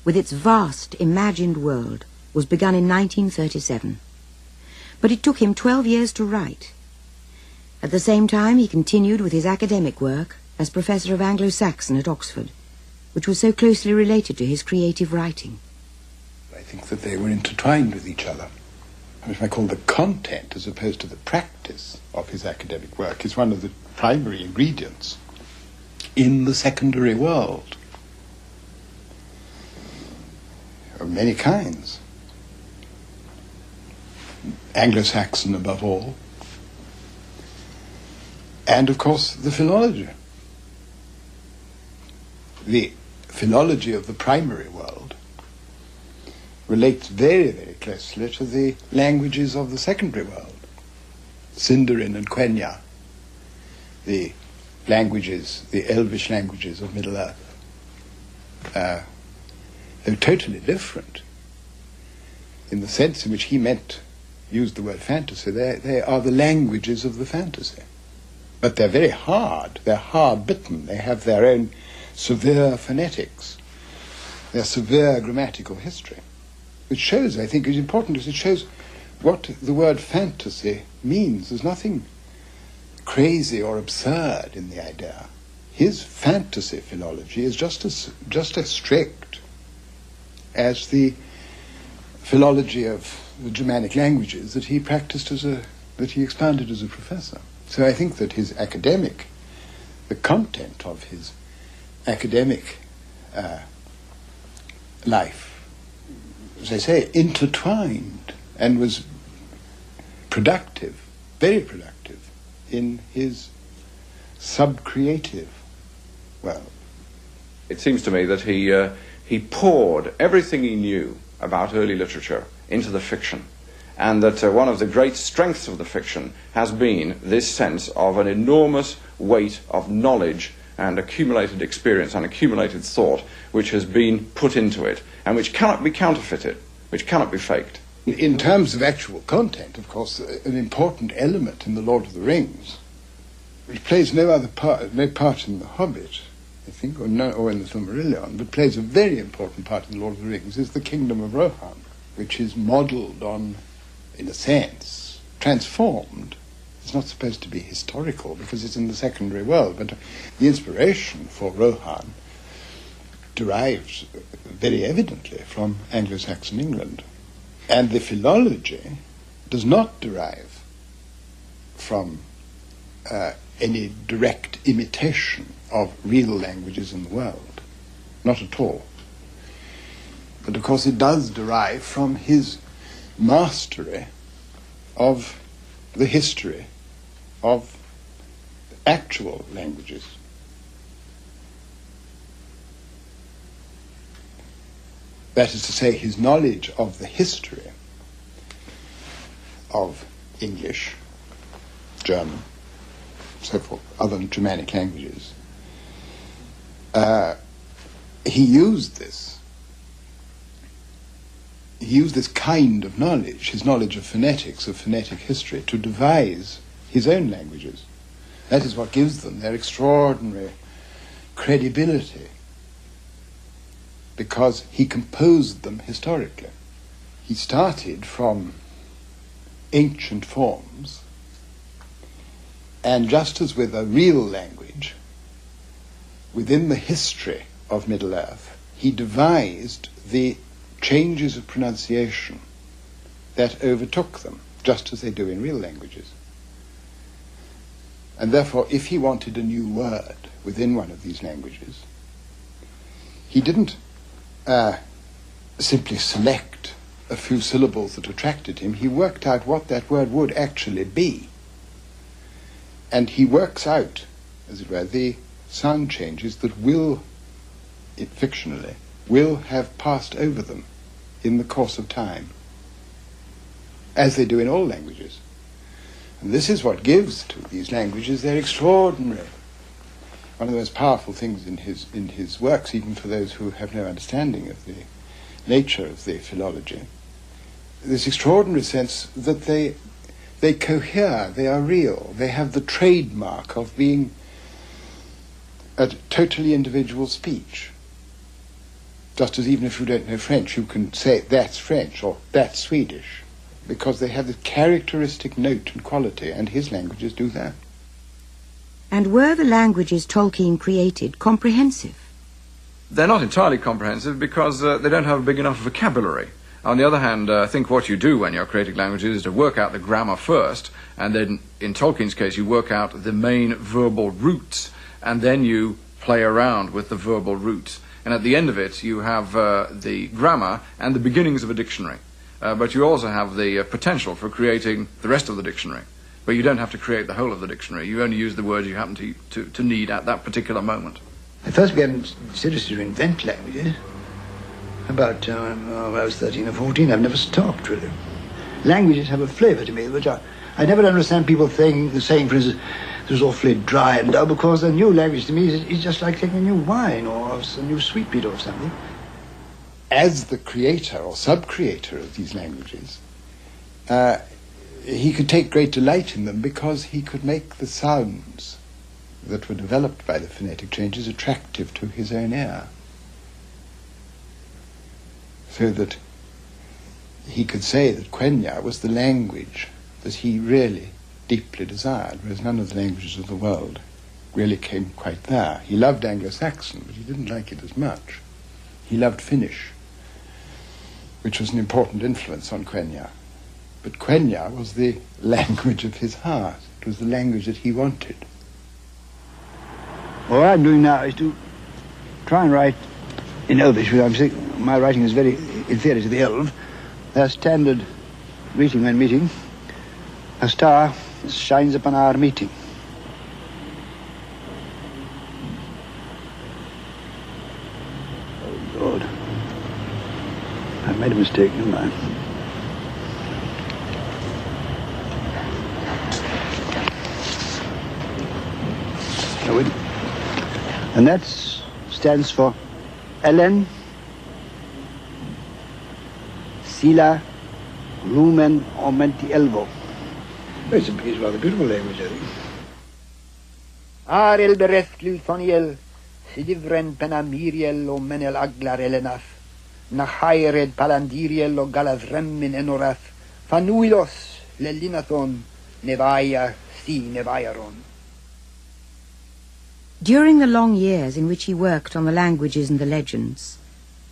with its vast imagined world, was begun in 1937. But it took him 12 years to write. At the same time, he continued with his academic work as Professor of Anglo-Saxon at Oxford, which was so closely related to his creative writing. I think that they were intertwined with each other. If I call the content as opposed to the practice of his academic work is one of the primary ingredients in the secondary world of many kinds. Anglo-Saxon above all, and of course the philology. The philology of the primary world relates very, very closely to the languages of the secondary world. Sindarin and Quenya, the languages, the elvish languages of Middle-earth. They're totally different in the sense in which he used the word fantasy. They are the languages of the fantasy. But they're very hard. They're hard-bitten. They have their own severe phonetics, their severe grammatical history, which shows, I think, is important because it shows what the word fantasy means. There's nothing crazy or absurd in the idea. His fantasy philology is just as strict as the philology of the Germanic languages that he practiced that he expounded as a professor. So I think that the content of his academic life, as I say, intertwined and was productive, very productive, in his sub-creative world. It seems to me that he poured everything he knew about early literature into the fiction, and that one of the great strengths of the fiction has been this sense of an enormous weight of knowledge and accumulated experience and accumulated thought which has been put into it and which cannot be counterfeited, which cannot be faked. In terms of actual content, of course, an important element in The Lord of the Rings, which plays no part in The Hobbit, I think, or in the Silmarillion, but plays a very important part in The Lord of the Rings, is the kingdom of Rohan, which is modelled on, in a sense, transformed. It's not supposed to be historical because it's in the secondary world, but the inspiration for Rohan derives very evidently from Anglo-Saxon England. And the philology does not derive from any direct imitation of real languages in the world. Not at all. But of course it does derive from his mastery of the history of actual languages. That is to say, his knowledge of the history of English, German, so forth, other Germanic languages. He used this kind of knowledge, his knowledge of phonetics, of phonetic history, to devise his own languages. That is what gives them their extraordinary credibility, because he composed them historically. He started from ancient forms, and just as with a real language, within the history of Middle-earth, he devised the changes of pronunciation that overtook them, just as they do in real languages. And therefore, if he wanted a new word within one of these languages, he didn't simply select a few syllables that attracted him. He worked out what that word would actually be. And he works out, as it were, the sound changes that will, fictionally, will have passed over them in the course of time, as they do in all languages. And this is what gives to these languages their extraordinary, one of the most powerful things in his works, even for those who have no understanding of the nature of the philology, this extraordinary sense that they cohere, they are real, they have the trademark of being a totally individual speech. Just as even if you don't know French, you can say that's French or that's Swedish, because they have the characteristic note and quality, and his languages do that. And were the languages Tolkien created comprehensive? They're not entirely comprehensive because they don't have a big enough vocabulary. On the other hand, I think what you do when you're creating languages is to work out the grammar first, and then, in Tolkien's case, you work out the main verbal roots, and then you play around with the verbal roots. And at the end of it, you have the grammar and the beginnings of a dictionary. But you also have the potential for creating the rest of the dictionary. But you don't have to create the whole of the dictionary. You only use the words you happen to need at that particular moment. I first began seriously to invent languages about when I was 13 or 14. I've never stopped, really. Languages have a flavour to me, which I never understand people saying, for instance, it was awfully dry and dull, because a new language to me is just like taking a new wine or a new sweetmeat or something. As the creator or sub-creator of these languages, he could take great delight in them because he could make the sounds that were developed by the phonetic changes attractive to his own ear, so that he could say that Quenya was the language that he really deeply desired, whereas none of the languages of the world really came quite there. He loved Anglo-Saxon, but he didn't like it as much. He loved Finnish, which was an important influence on Quenya. But Quenya was the language of his heart. It was the language that he wanted. What I'm doing now is to try and write in Elvish, because my writing is very inferior to the Elv. Their standard greeting when meeting: a star shines upon our meeting. Oh, Lord. I made a mistake, didn't I? And that stands for Ellen, Sila, Lumen, Aumenti Elvo. It's a rather beautiful language, I think. Arel berethglil thoniel, sidivren penamiriel o menel aglar elenath, nachaired palandiriel o galathremmin enorath, fanuilos lelinathon, nevaya si nevayaron. During the long years in which he worked on the languages and the legends,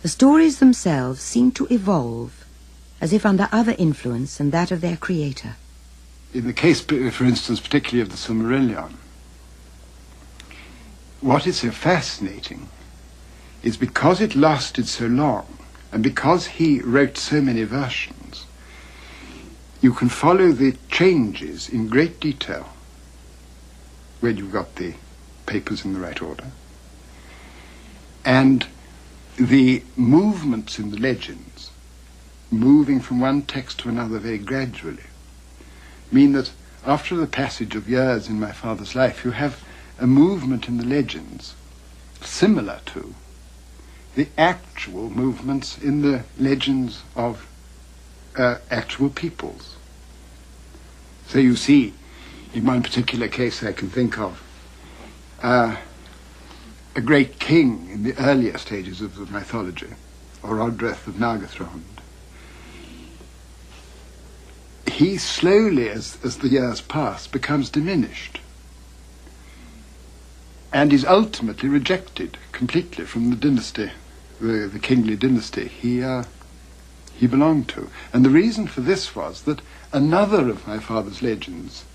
the stories themselves seemed to evolve, as if under other influence than that of their creator. In the case, for instance, particularly of the Silmarillion, what is so fascinating is because it lasted so long, and because he wrote so many versions, you can follow the changes in great detail when you've got the papers in the right order. And the movements in the legends, moving from one text to another very gradually, mean that after the passage of years in my father's life, you have a movement in the legends similar to the actual movements in the legends of actual peoples. So you see, in one particular case I can think of, a great king in the earlier stages of the mythology, Orodreth of Nargothrond. He slowly, as the years pass, becomes diminished and is ultimately rejected completely from the dynasty, the kingly dynasty he belonged to. And the reason for this was that another of my father's legends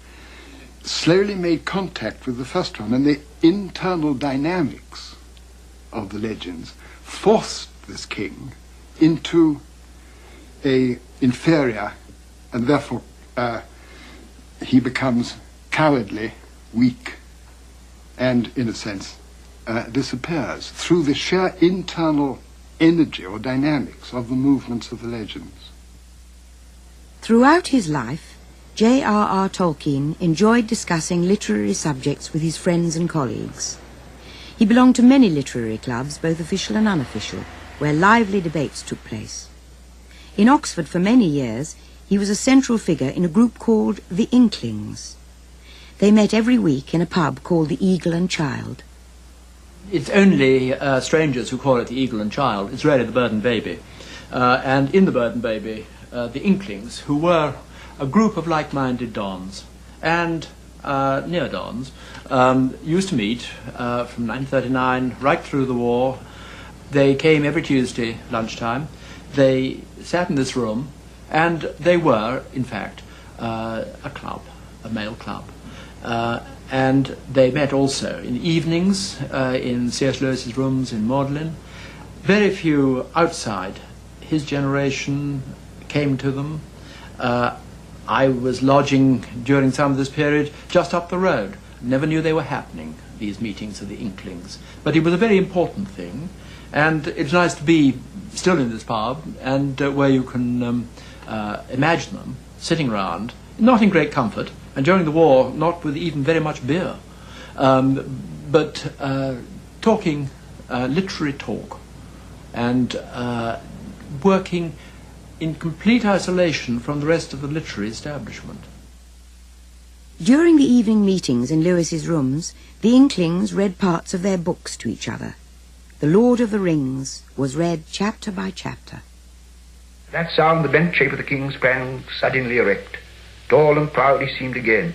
slowly made contact with the first one, and the internal dynamics of the legends forced this king into a inferior, and therefore he becomes cowardly, weak, and in a sense disappears through the sheer internal energy or dynamics of the movements of the legends. Throughout his life, J.R.R. Tolkien enjoyed discussing literary subjects with his friends and colleagues. He belonged to many literary clubs, both official and unofficial, where lively debates took place. In Oxford for many years, he was a central figure in a group called the Inklings. They met every week in a pub called the Eagle and Child. It's only strangers who call it the Eagle and Child. It's really the Bird and Baby. And in the Bird and Baby, the Inklings, who were a group of like-minded dons and neo-dons, used to meet from 1939 right through the war. They came every Tuesday lunchtime. They sat in this room, and they were, in fact, a club, a male club. And they met also in evenings in C.S. Lewis's rooms in Magdalen. Very few outside his generation came to them. I was lodging during some of this period just up the road. Never knew they were happening, these meetings of the Inklings. But it was a very important thing, and it's nice to be still in this pub, and where you can imagine them sitting round, not in great comfort, and during the war, not with even very much beer, but talking literary talk, and working in complete isolation from the rest of the literary establishment. During the evening meetings in Lewis's rooms, the Inklings read parts of their books to each other. The Lord of the Rings was read chapter by chapter. At that sound the bent shape of the king sprang suddenly erect. Tall and proud he seemed again.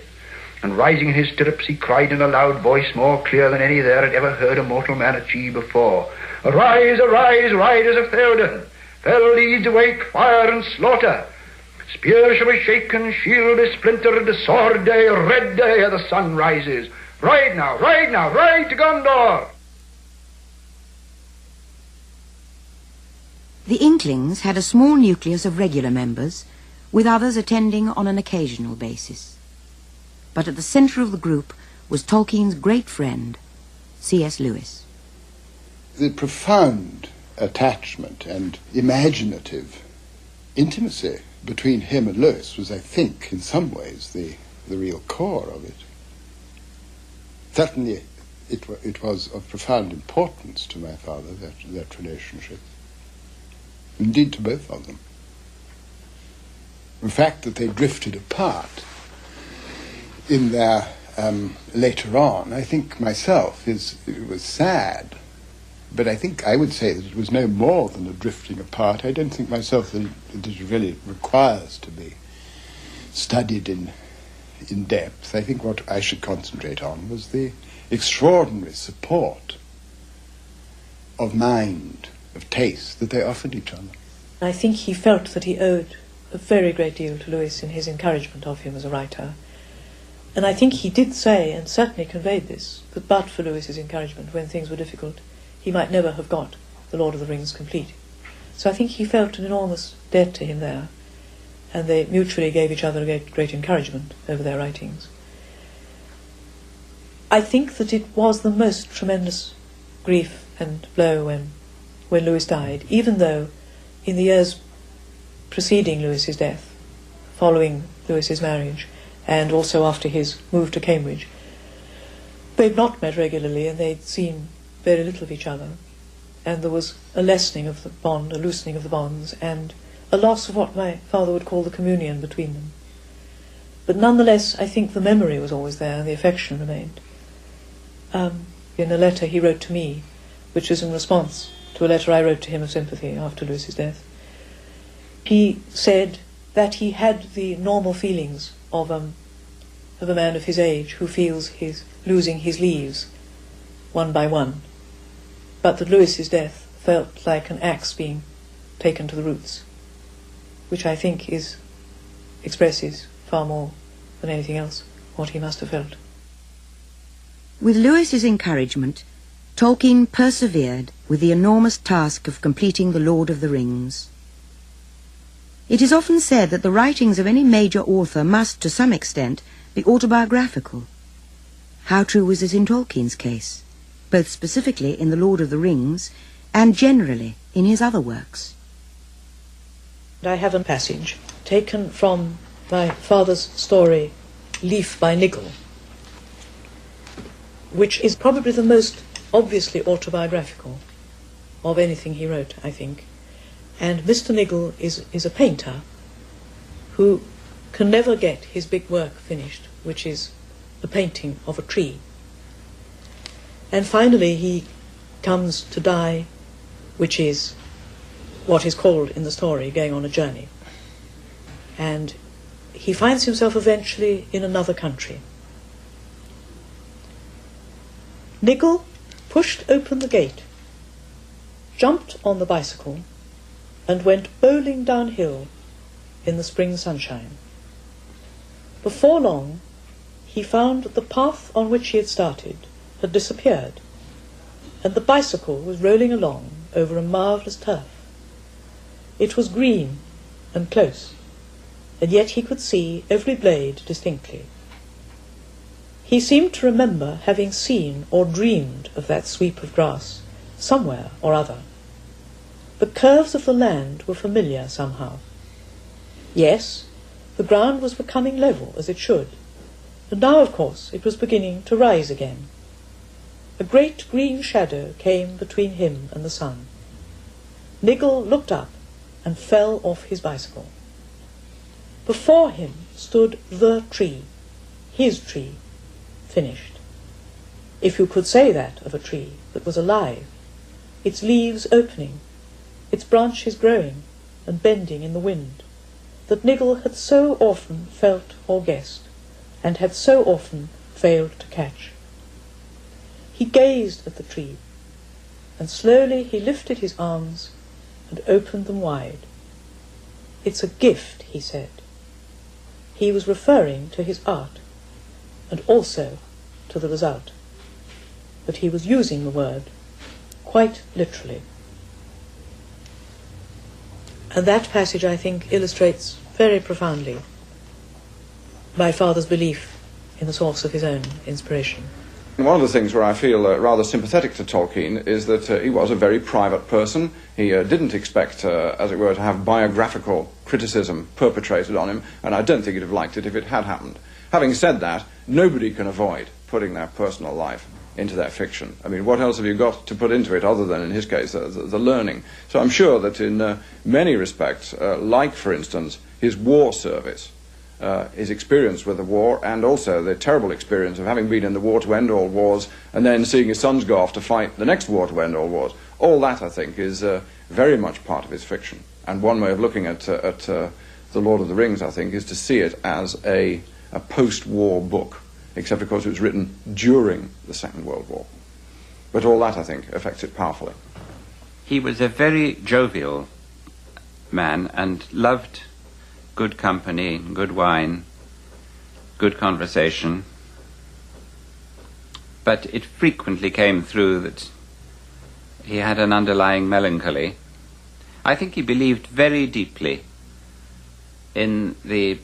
and rising in his stirrups he cried in a loud voice, more clear than any there had ever heard a mortal man achieve before, "Arise, arise, riders of Theoden! Fell leads awake, fire and slaughter! Spear shall be shaken, shield be splintered, sword day, red day ere the sun rises! Ride now, ride to Gondor!" The Inklings had a small nucleus of regular members, with others attending on an occasional basis. But at the centre of the group was Tolkien's great friend, C.S. Lewis. The profound attachment and imaginative intimacy between him and Lewis was, I think, in some ways the real core of it. Certainly it was of profound importance to my father, that relationship. Indeed, to both of them. The fact that they drifted apart in their later on, I think myself, it was sad. But I think I would say that it was no more than a drifting apart. I don't think myself that it really requires to be studied in depth. I think what I should concentrate on was the extraordinary support of mind, of taste, that they offered each other. I think he felt that he owed a very great deal to Lewis in his encouragement of him as a writer. And I think he did say, and certainly conveyed this, that but for Lewis's encouragement when things were difficult, he might never have got The Lord of the Rings complete. So I think he felt an enormous debt to him there, and they mutually gave each other great encouragement over their writings. I think that it was the most tremendous grief and blow when Lewis died, even though in the years preceding Lewis's death, following Lewis's marriage, and also after his move to Cambridge, they'd not met regularly and they'd seen very little of each other, and there was a lessening of the bond, a loosening of the bonds, and a loss of what my father would call the communion between them. But nonetheless, I think the memory was always there and the affection remained. In a letter he wrote to me, which was in response to a letter I wrote to him of sympathy after Lewis's death, he said that he had the normal feelings of a man of his age who feels he's losing his leaves one by one, but that Lewis's death felt like an axe being taken to the roots, which I think expresses far more than anything else what he must have felt. With Lewis's encouragement, Tolkien persevered with the enormous task of completing The Lord of the Rings. It is often said that the writings of any major author must, to some extent, be autobiographical. How true was this in Tolkien's case, both specifically in The Lord of the Rings and generally in his other works? I have a passage taken from my father's story, Leaf by Niggle, which is probably the most obviously autobiographical of anything he wrote, I think. And Mr. Niggle is a painter who can never get his big work finished, which is a painting of a tree. And finally he comes to die, which is what is called in the story going on a journey. And he finds himself eventually in another country. Niggle pushed open the gate, jumped on the bicycle, and went bowling downhill in the spring sunshine. Before long, he found that the path on which he had started had disappeared, and the bicycle was rolling along over a marvellous turf. It was green and close, and yet he could see every blade distinctly. He seemed to remember having seen or dreamed of that sweep of grass somewhere or other. The curves of the land were familiar somehow. Yes, the ground was becoming level as it should, and now, of course, it was beginning to rise again. A great green shadow came between him and the sun. Niggle looked up and fell off his bicycle. Before him stood the tree, his tree, finished. If you could say that of a tree that was alive, its leaves opening, its branches growing and bending in the wind, that Niggle had so often felt or guessed, and had so often failed to catch. He gazed at the tree, and slowly he lifted his arms and opened them wide. "It's a gift," he said. He was referring to his art, and also to the result. But he was using the word quite literally. And that passage, I think, illustrates very profoundly my father's belief in the source of his own inspiration. One of the things where I feel rather sympathetic to Tolkien is that he was a very private person. He didn't expect, as it were, to have biographical criticism perpetrated on him, and I don't think he'd have liked it if it had happened. Having said that, nobody can avoid putting their personal life into their fiction. I mean, what else have you got to put into it other than, in his case, the learning? So I'm sure that in many respects, like, for instance, his war service, his experience with the war, and also the terrible experience of having been in the war to end all wars and then seeing his sons go off to fight the next war to end all wars. All that, I think, is very much part of his fiction. And one way of looking at The Lord of the Rings, I think, is to see it as a post-war book, except, of course, it was written during the Second World War. But all that, I think, affects it powerfully. He was a very jovial man and loved good company, good wine, good conversation. But it frequently came through that he had an underlying melancholy. I think he believed very deeply in the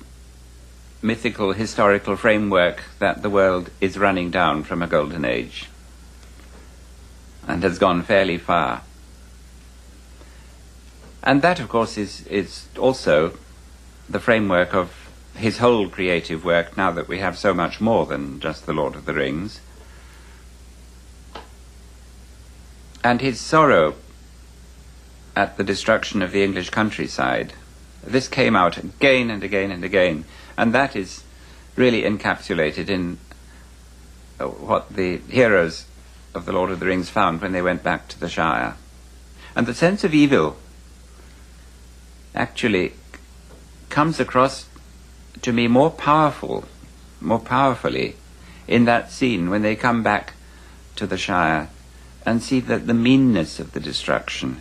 mythical, historical framework that the world is running down from a golden age and has gone fairly far. And that, of course, is also the framework of his whole creative work, now that we have so much more than just The Lord of the Rings. And his sorrow at the destruction of the English countryside, this came out again and again and again, and that is really encapsulated in what the heroes of The Lord of the Rings found when they went back to the Shire. And the sense of evil actually comes across to me more powerfully in that scene when they come back to the Shire and see that the meanness of the destruction.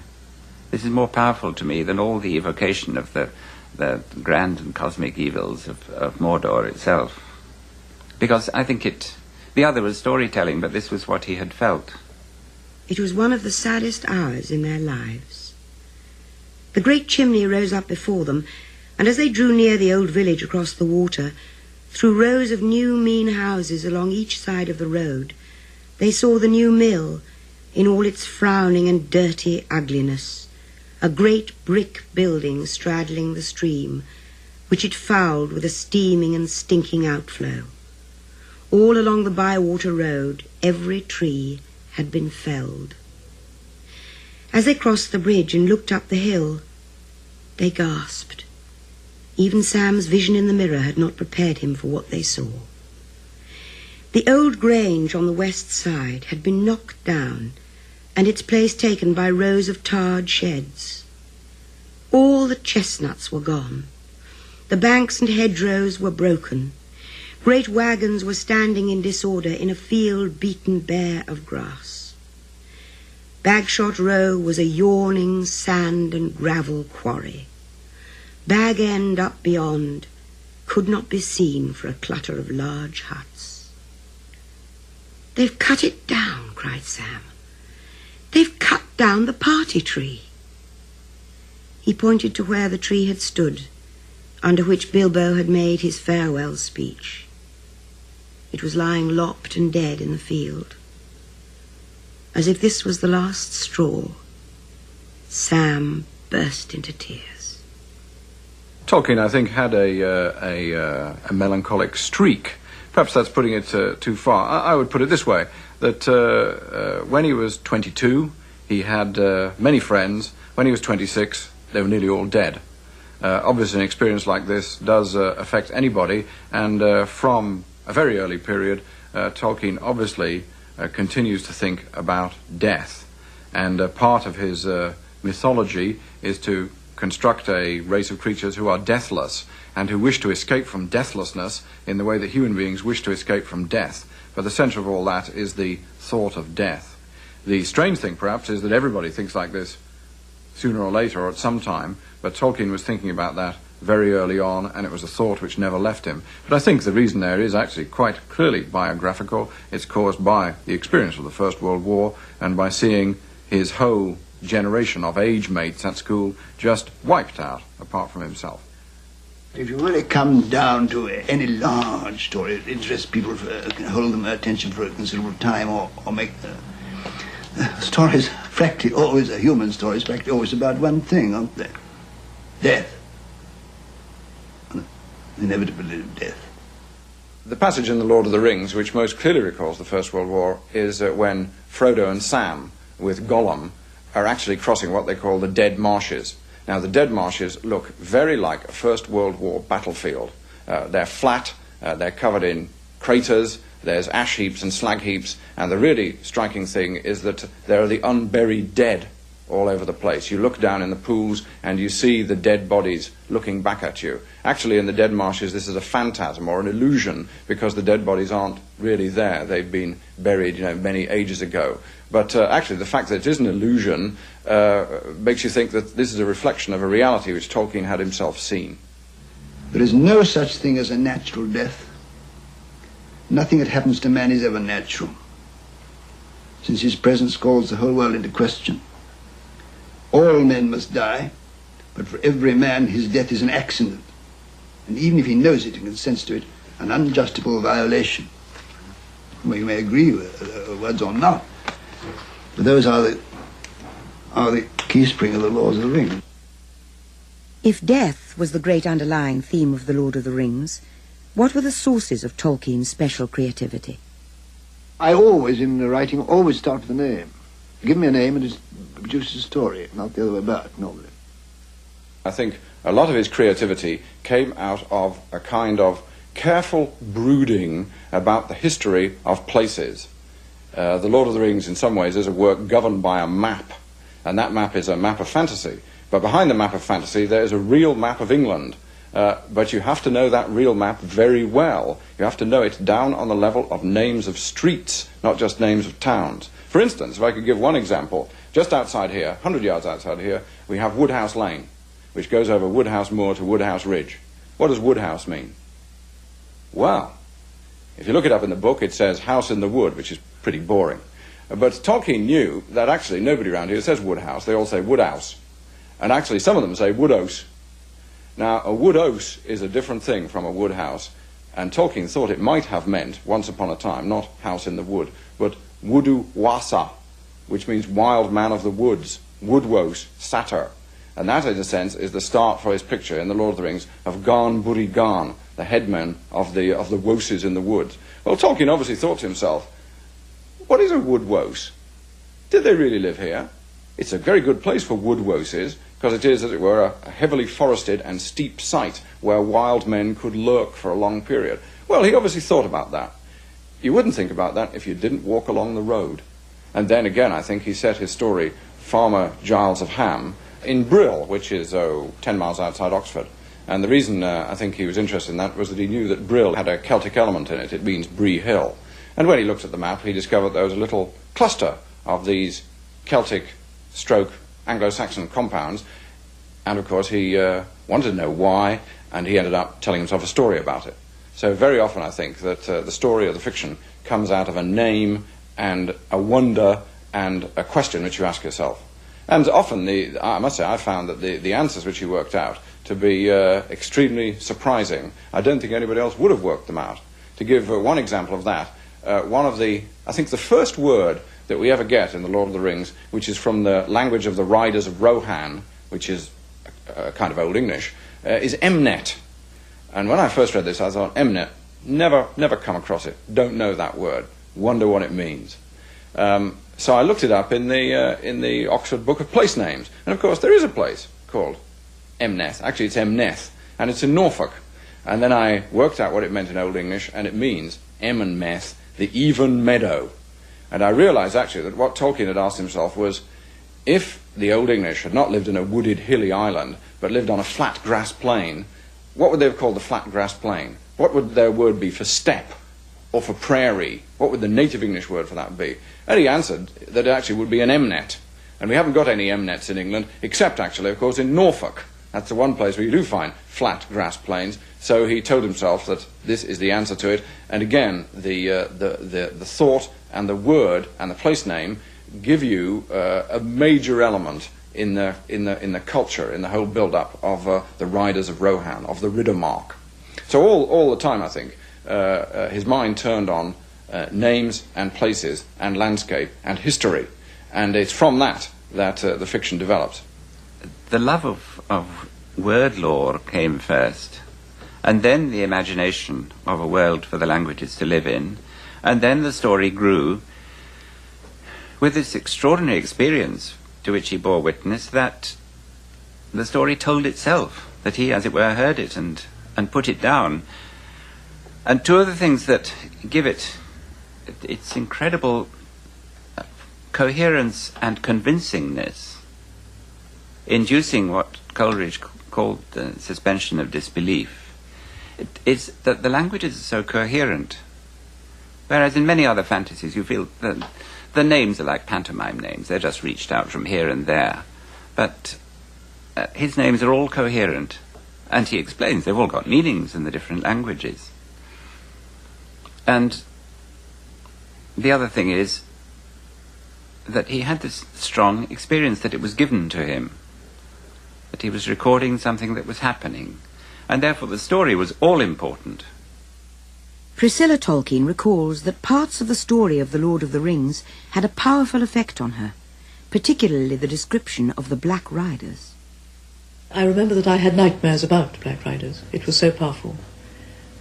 This is more powerful to me than all the evocation of the grand and cosmic evils of Mordor itself. Because I think the other was storytelling, but this was what he had felt. It was one of the saddest hours in their lives. The great chimney rose up before them, and as they drew near the old village across the water, through rows of new mean houses along each side of the road, they saw the new mill in all its frowning and dirty ugliness, a great brick building straddling the stream, which it fouled with a steaming and stinking outflow. All along the Bywater Road, every tree had been felled. As they crossed the bridge and looked up the hill, they gasped. Even Sam's vision in the mirror had not prepared him for what they saw. The old grange on the west side had been knocked down and its place taken by rows of tarred sheds. All the chestnuts were gone. The banks and hedgerows were broken. Great wagons were standing in disorder in a field beaten bare of grass. Bagshot Row was a yawning sand and gravel quarry. Bag End up beyond could not be seen for a clutter of large huts. "They've cut it down," cried Sam. "They've cut down the party tree." He pointed to where the tree had stood, under which Bilbo had made his farewell speech. It was lying lopped and dead in the field. As if this was the last straw, Sam burst into tears. Tolkien, I think, had a melancholic streak. Perhaps that's putting it too far. I would put it this way, that when he was 22, he had many friends. When he was 26, they were nearly all dead. Obviously, an experience like this does affect anybody, and from a very early period, Tolkien obviously continues to think about death. And part of his mythology is to construct a race of creatures who are deathless and who wish to escape from deathlessness in the way that human beings wish to escape from death. But the centre of all that is the thought of death. The strange thing, perhaps, is that everybody thinks like this sooner or later or at some time, but Tolkien was thinking about that very early on, and it was a thought which never left him. But I think the reason there is actually quite clearly biographical. It's caused by the experience of the First World War and by seeing his whole generation of age mates at school just wiped out, apart from himself. If you really come down to any large story, it interests people, can hold them attention for a considerable time, or make stories, practically always, a human story is practically always about one thing, aren't they? Death. The inevitability of death. The passage in The Lord of the Rings which most clearly recalls the First World War is when Frodo and Sam, with Gollum, are actually crossing what they call the Dead Marshes. Now, the Dead Marshes look very like a First World War battlefield. They're flat, they're covered in craters, there's ash heaps and slag heaps, and the really striking thing is that there are the unburied dead all over the place. You look down in the pools and you see the dead bodies looking back at you. Actually, in the Dead Marshes, this is a phantasm or an illusion because the dead bodies aren't really there. They've been buried, many ages ago. But actually, the fact that it is an illusion makes you think that this is a reflection of a reality which Tolkien had himself seen. There is no such thing as a natural death. Nothing that happens to man is ever natural, since his presence calls the whole world into question. All men must die, but for every man his death is an accident, and even if he knows it and consents to it, an unjustifiable violation. Well, you may agree with words or not, but those are the keyspring of the Lord of the Rings. If death was the great underlying theme of The Lord of the Rings, what were the sources of Tolkien's special creativity? I always, in the writing, always start with a name. Give me a name and it produces a story, not the other way about, normally. I think a lot of his creativity came out of a kind of careful brooding about the history of places. The Lord of the Rings, in some ways, is a work governed by a map, and that map is a map of fantasy. But behind the map of fantasy, there is a real map of England. But you have to know that real map very well. You have to know it down on the level of names of streets, not just names of towns. For instance, if I could give one example, just outside here, 100 yards outside here, we have Woodhouse Lane, which goes over Woodhouse Moor to Woodhouse Ridge. What does Woodhouse mean? Well, if you look it up in the book, it says house in the wood, which is pretty boring. But Tolkien knew that actually nobody around here says Woodhouse. They all say Woodhouse. And actually some of them say Woodhouse. Now, a woodhouse is a different thing from a woodhouse, and Tolkien thought it might have meant, once upon a time, not house in the wood, but Wudu-wasa, which means wild man of the woods, woodwose, satyr. And that, in a sense, is the start for his picture in The Lord of the Rings of Garn Buri Garn, the headman of the woses in the woods. Well, Tolkien obviously thought to himself, what is a woodwose? Did they really live here? It's a very good place for woodwoses, because it is, as it were, a heavily forested and steep site where wild men could lurk for a long period. Well, he obviously thought about that. You wouldn't think about that if you didn't walk along the road. And then again, I think he set his story, Farmer Giles of Ham, in Brill, which is, 10 miles outside Oxford. And the reason I think he was interested in that was that he knew that Brill had a Celtic element in it. It means Bree Hill. And when he looked at the map, he discovered there was a little cluster of these Celtic stroke Anglo-Saxon compounds, and of course he wanted to know why, and he ended up telling himself a story about it. So very often I think that the story or the fiction comes out of a name and a wonder and a question which you ask yourself. And often, I must say, I found that the answers which he worked out to be extremely surprising. I don't think anybody else would have worked them out. To give one example of that, I think the first word that we ever get in The Lord of the Rings, which is from the language of the Riders of Rohan, which is a kind of Old English, is Emnet. And when I first read this, I thought, Emnet, never come across it. Don't know that word. Wonder what it means. So I looked it up in the Oxford Book of Place Names. And of course, there is a place called Emneth. Actually, it's Emneth, and it's in Norfolk. And then I worked out what it meant in Old English, and it means Emonmeth, the even meadow. And I realized, actually, that what Tolkien had asked himself was, if the Old English had not lived in a wooded, hilly island, but lived on a flat grass plain, what would they have called the flat grass plain? What would their word be for steppe or for prairie? What would the native English word for that be? And he answered that it actually would be an emnet. And we haven't got any emnets in England, except actually, of course, in Norfolk. That's the one place where you do find flat grass plains. So he told himself that this is the answer to it. And again, the thought and the word and the place name give you a major element in the culture, in the whole build-up of the riders of Rohan, of the Riddermark. So all the time, I think, his mind turned on names and places and landscape and history, and it's from that the fiction develops. The love of word lore came first, and then the imagination of a world for the languages to live in, and then the story grew with this extraordinary experience to which he bore witness, that the story told itself, that he, as it were, heard it and put it down. And two of the things that give it its incredible coherence and convincingness, inducing what Coleridge called the suspension of disbelief, is that the languages are so coherent. Whereas in many other fantasies you feel that the names are like pantomime names. They're just reached out from here and there. But his names are all coherent. And he explains they've all got meanings in the different languages. And the other thing is that he had this strong experience that it was given to him, that he was recording something that was happening, and therefore the story was all important. Priscilla Tolkien recalls that parts of the story of The Lord of the Rings had a powerful effect on her, particularly the description of the Black Riders. I remember that I had nightmares about the Black Riders. It was so powerful.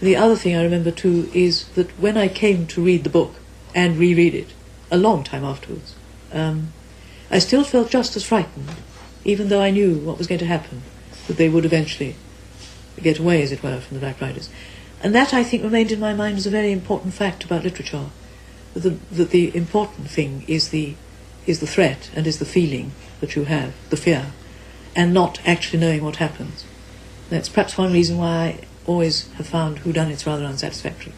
The other thing I remember too is that when I came to read the book and reread it a long time afterwards, I still felt just as frightened, even though I knew what was going to happen, that they would eventually get away, as it were, from the Black Riders. And that, I think, remained in my mind as a very important fact about literature, that the important thing is the threat and is the feeling that you have, the fear, and not actually knowing what happens. That's perhaps one reason why I always have found whodunits rather unsatisfactory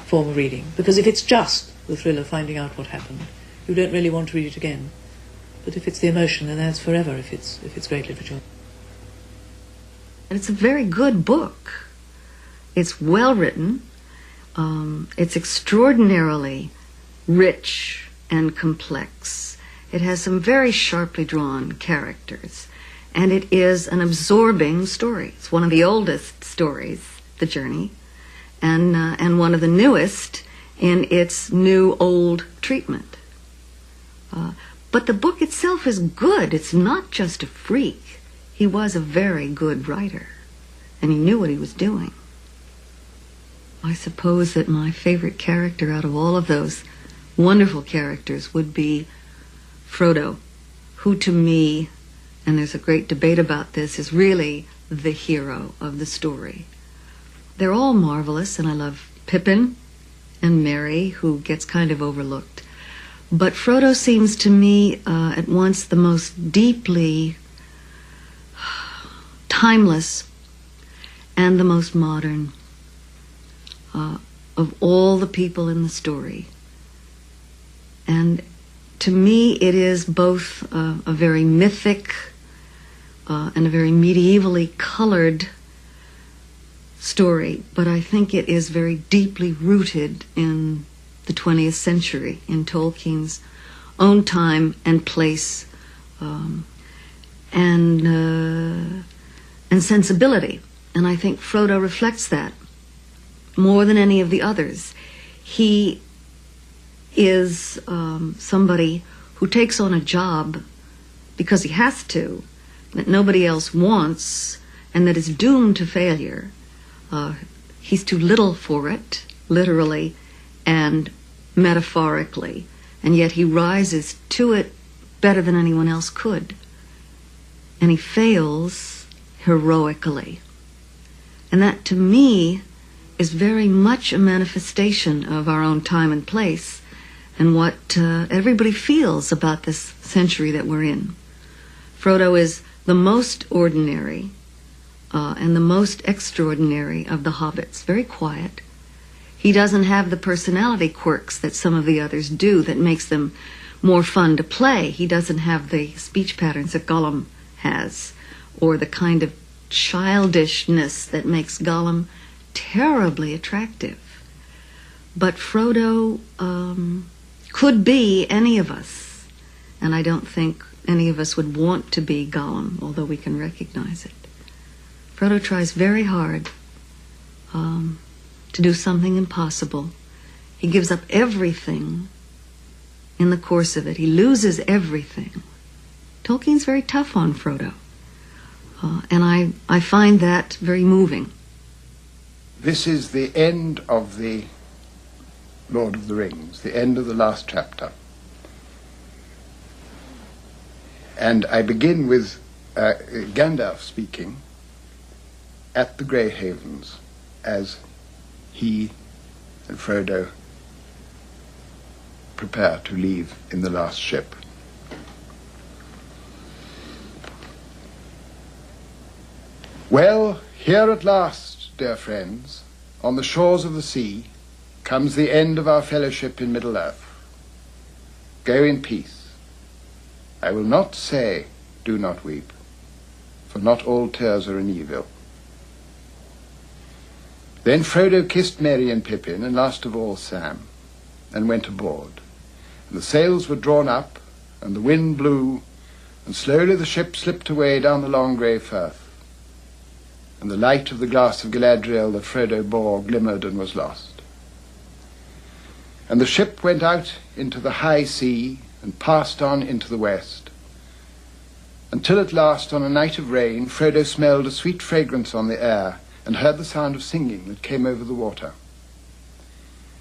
form of reading, because if it's just the thrill of finding out what happened, you don't really want to read it again. But if it's the emotion, then that's forever if it's great literature. And it's a very good book. It's well written. It's extraordinarily rich and complex. It has some very sharply drawn characters. And it is an absorbing story. It's one of the oldest stories, The Journey, and one of the newest in its new-old treatment. But the book itself is good. It's not just a freak. He was a very good writer, and he knew what he was doing. I suppose that my favorite character out of all of those wonderful characters would be Frodo, who to me, and there's a great debate about this, is really the hero of the story. They're all marvelous, and I love Pippin and Merry, who gets kind of overlooked. But Frodo seems to me at once the most deeply timeless and the most modern of all the people in the story. And to me it is both a very mythic and a very medievally colored story, but I think it is very deeply rooted in the 20th century, in Tolkien's own time and place, and sensibility. And I think Frodo reflects that more than any of the others. He is somebody who takes on a job because he has to, that nobody else wants, and that is doomed to failure. He's too little for it, literally and metaphorically, and yet he rises to it better than anyone else could. And he fails heroically. And that, to me, is very much a manifestation of our own time and place and what everybody feels about this century that we're in. Frodo is the most ordinary and the most extraordinary of the hobbits. Very quiet. He doesn't have the personality quirks that some of the others do that makes them more fun to play. He doesn't have the speech patterns that Gollum has, or the kind of childishness that makes Gollum terribly attractive. But Frodo could be any of us, and I don't think any of us would want to be Gollum, although we can recognize it. Frodo tries very hard to do something impossible. He gives up everything in the course of it. He loses everything. Tolkien's very tough on Frodo, and I find that very moving. This is the end of the Lord of the Rings, the end of the last chapter. And I begin with Gandalf speaking at the Grey Havens as he and Frodo prepare to leave in the last ship. Well, here at last, dear friends, on the shores of the sea, comes the end of our fellowship in Middle-earth. Go in peace. I will not say, do not weep, for not all tears are an evil. Then Frodo kissed Merry and Pippin, and last of all Sam, and went aboard. And the sails were drawn up, and the wind blew, and slowly the ship slipped away down the long grey firth. And the light of the glass of Galadriel that Frodo bore glimmered and was lost. And the ship went out into the high sea, and passed on into the west, until at last, on a night of rain, Frodo smelled a sweet fragrance on the air, and heard the sound of singing that came over the water.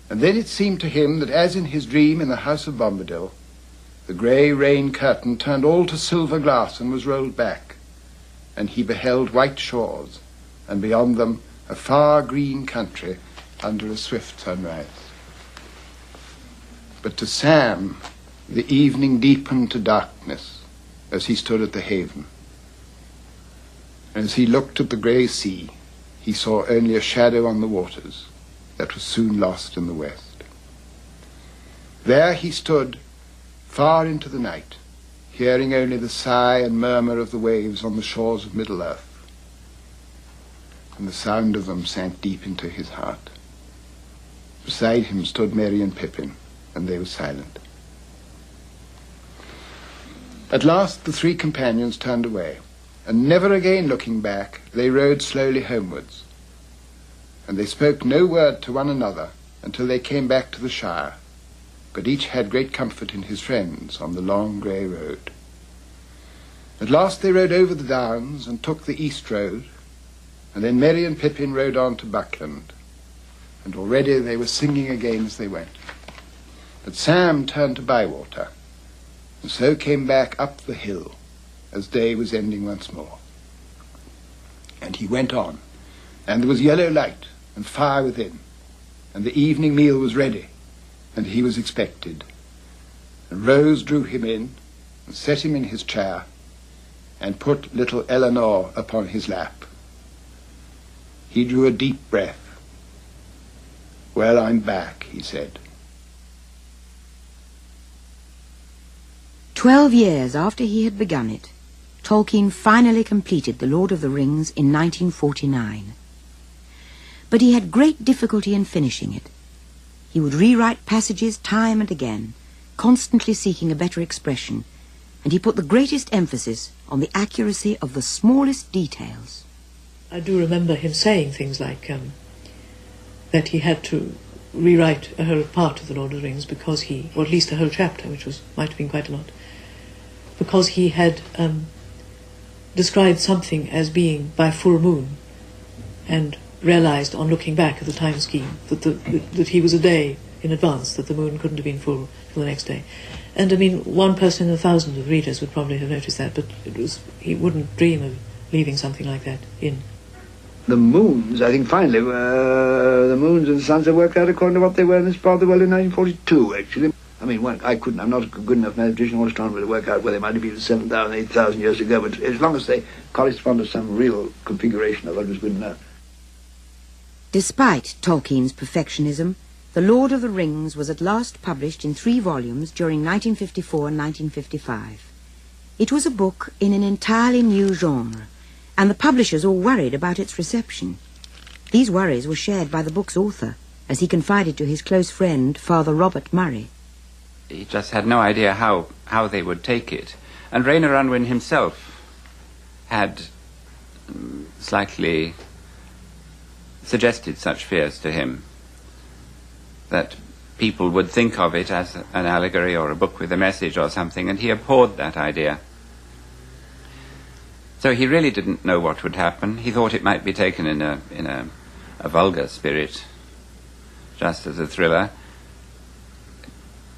And then it seemed to him that, as in his dream in the house of Bombadil, the grey rain curtain turned all to silver glass and was rolled back, and he beheld white shores, and beyond them a far green country under a swift sunrise. But to Sam the evening deepened to darkness as he stood at the haven. And as he looked at the grey sea, he saw only a shadow on the waters that was soon lost in the west. There he stood far into the night, hearing only the sigh and murmur of the waves on the shores of Middle-earth, and the sound of them sank deep into his heart. Beside him stood Merry and Pippin, and they were silent. At last the three companions turned away, and never again looking back, they rode slowly homewards. And they spoke no word to one another until they came back to the Shire, but each had great comfort in his friends on the long grey road. At last they rode over the downs and took the east road, and then Merry and Pippin rode on to Buckland, and already they were singing again as they went. But Sam turned to Bywater, and so came back up the hill as day was ending once more. And he went on, and there was yellow light and fire within, and the evening meal was ready, and he was expected. And Rose drew him in, and set him in his chair, and put little Eleanor upon his lap. He drew a deep breath. "Well, I'm back," he said. 12 years after he had begun it, Tolkien finally completed The Lord of the Rings in 1949. But he had great difficulty in finishing it. He would rewrite passages time and again, constantly seeking a better expression, and he put the greatest emphasis on the accuracy of the smallest details. I do remember him saying things like that he had to rewrite a whole part of The Lord of the Rings because he, or at least a whole chapter, which might have been quite a lot, because he had described something as being by full moon, and realized on looking back at the time scheme that he was a day in advance, that the moon couldn't have been full till the next day. And I mean, one person in 1,000 of readers would probably have noticed that, but he wouldn't dream of leaving something like that in. The moons, I think, finally, the moons and the suns have worked out according to what they were in this part of the world in 1942, actually. I mean, I'm not a good enough mathematician or astronomer to work out where they might have been 7,000, 8,000 years ago, but as long as they correspond to some real configuration of it, was good enough. Despite Tolkien's perfectionism, The Lord of the Rings was at last published in 3 volumes during 1954 and 1955. It was a book in an entirely new genre, and the publishers all worried about its reception. These worries were shared by the book's author, as he confided to his close friend, Father Robert Murray. He just had no idea how they would take it. And Rainer Unwin himself had slightly suggested such fears to him, that people would think of it as an allegory or a book with a message or something, and he abhorred that idea. So he really didn't know what would happen. He thought it might be taken in a vulgar spirit, just as a thriller.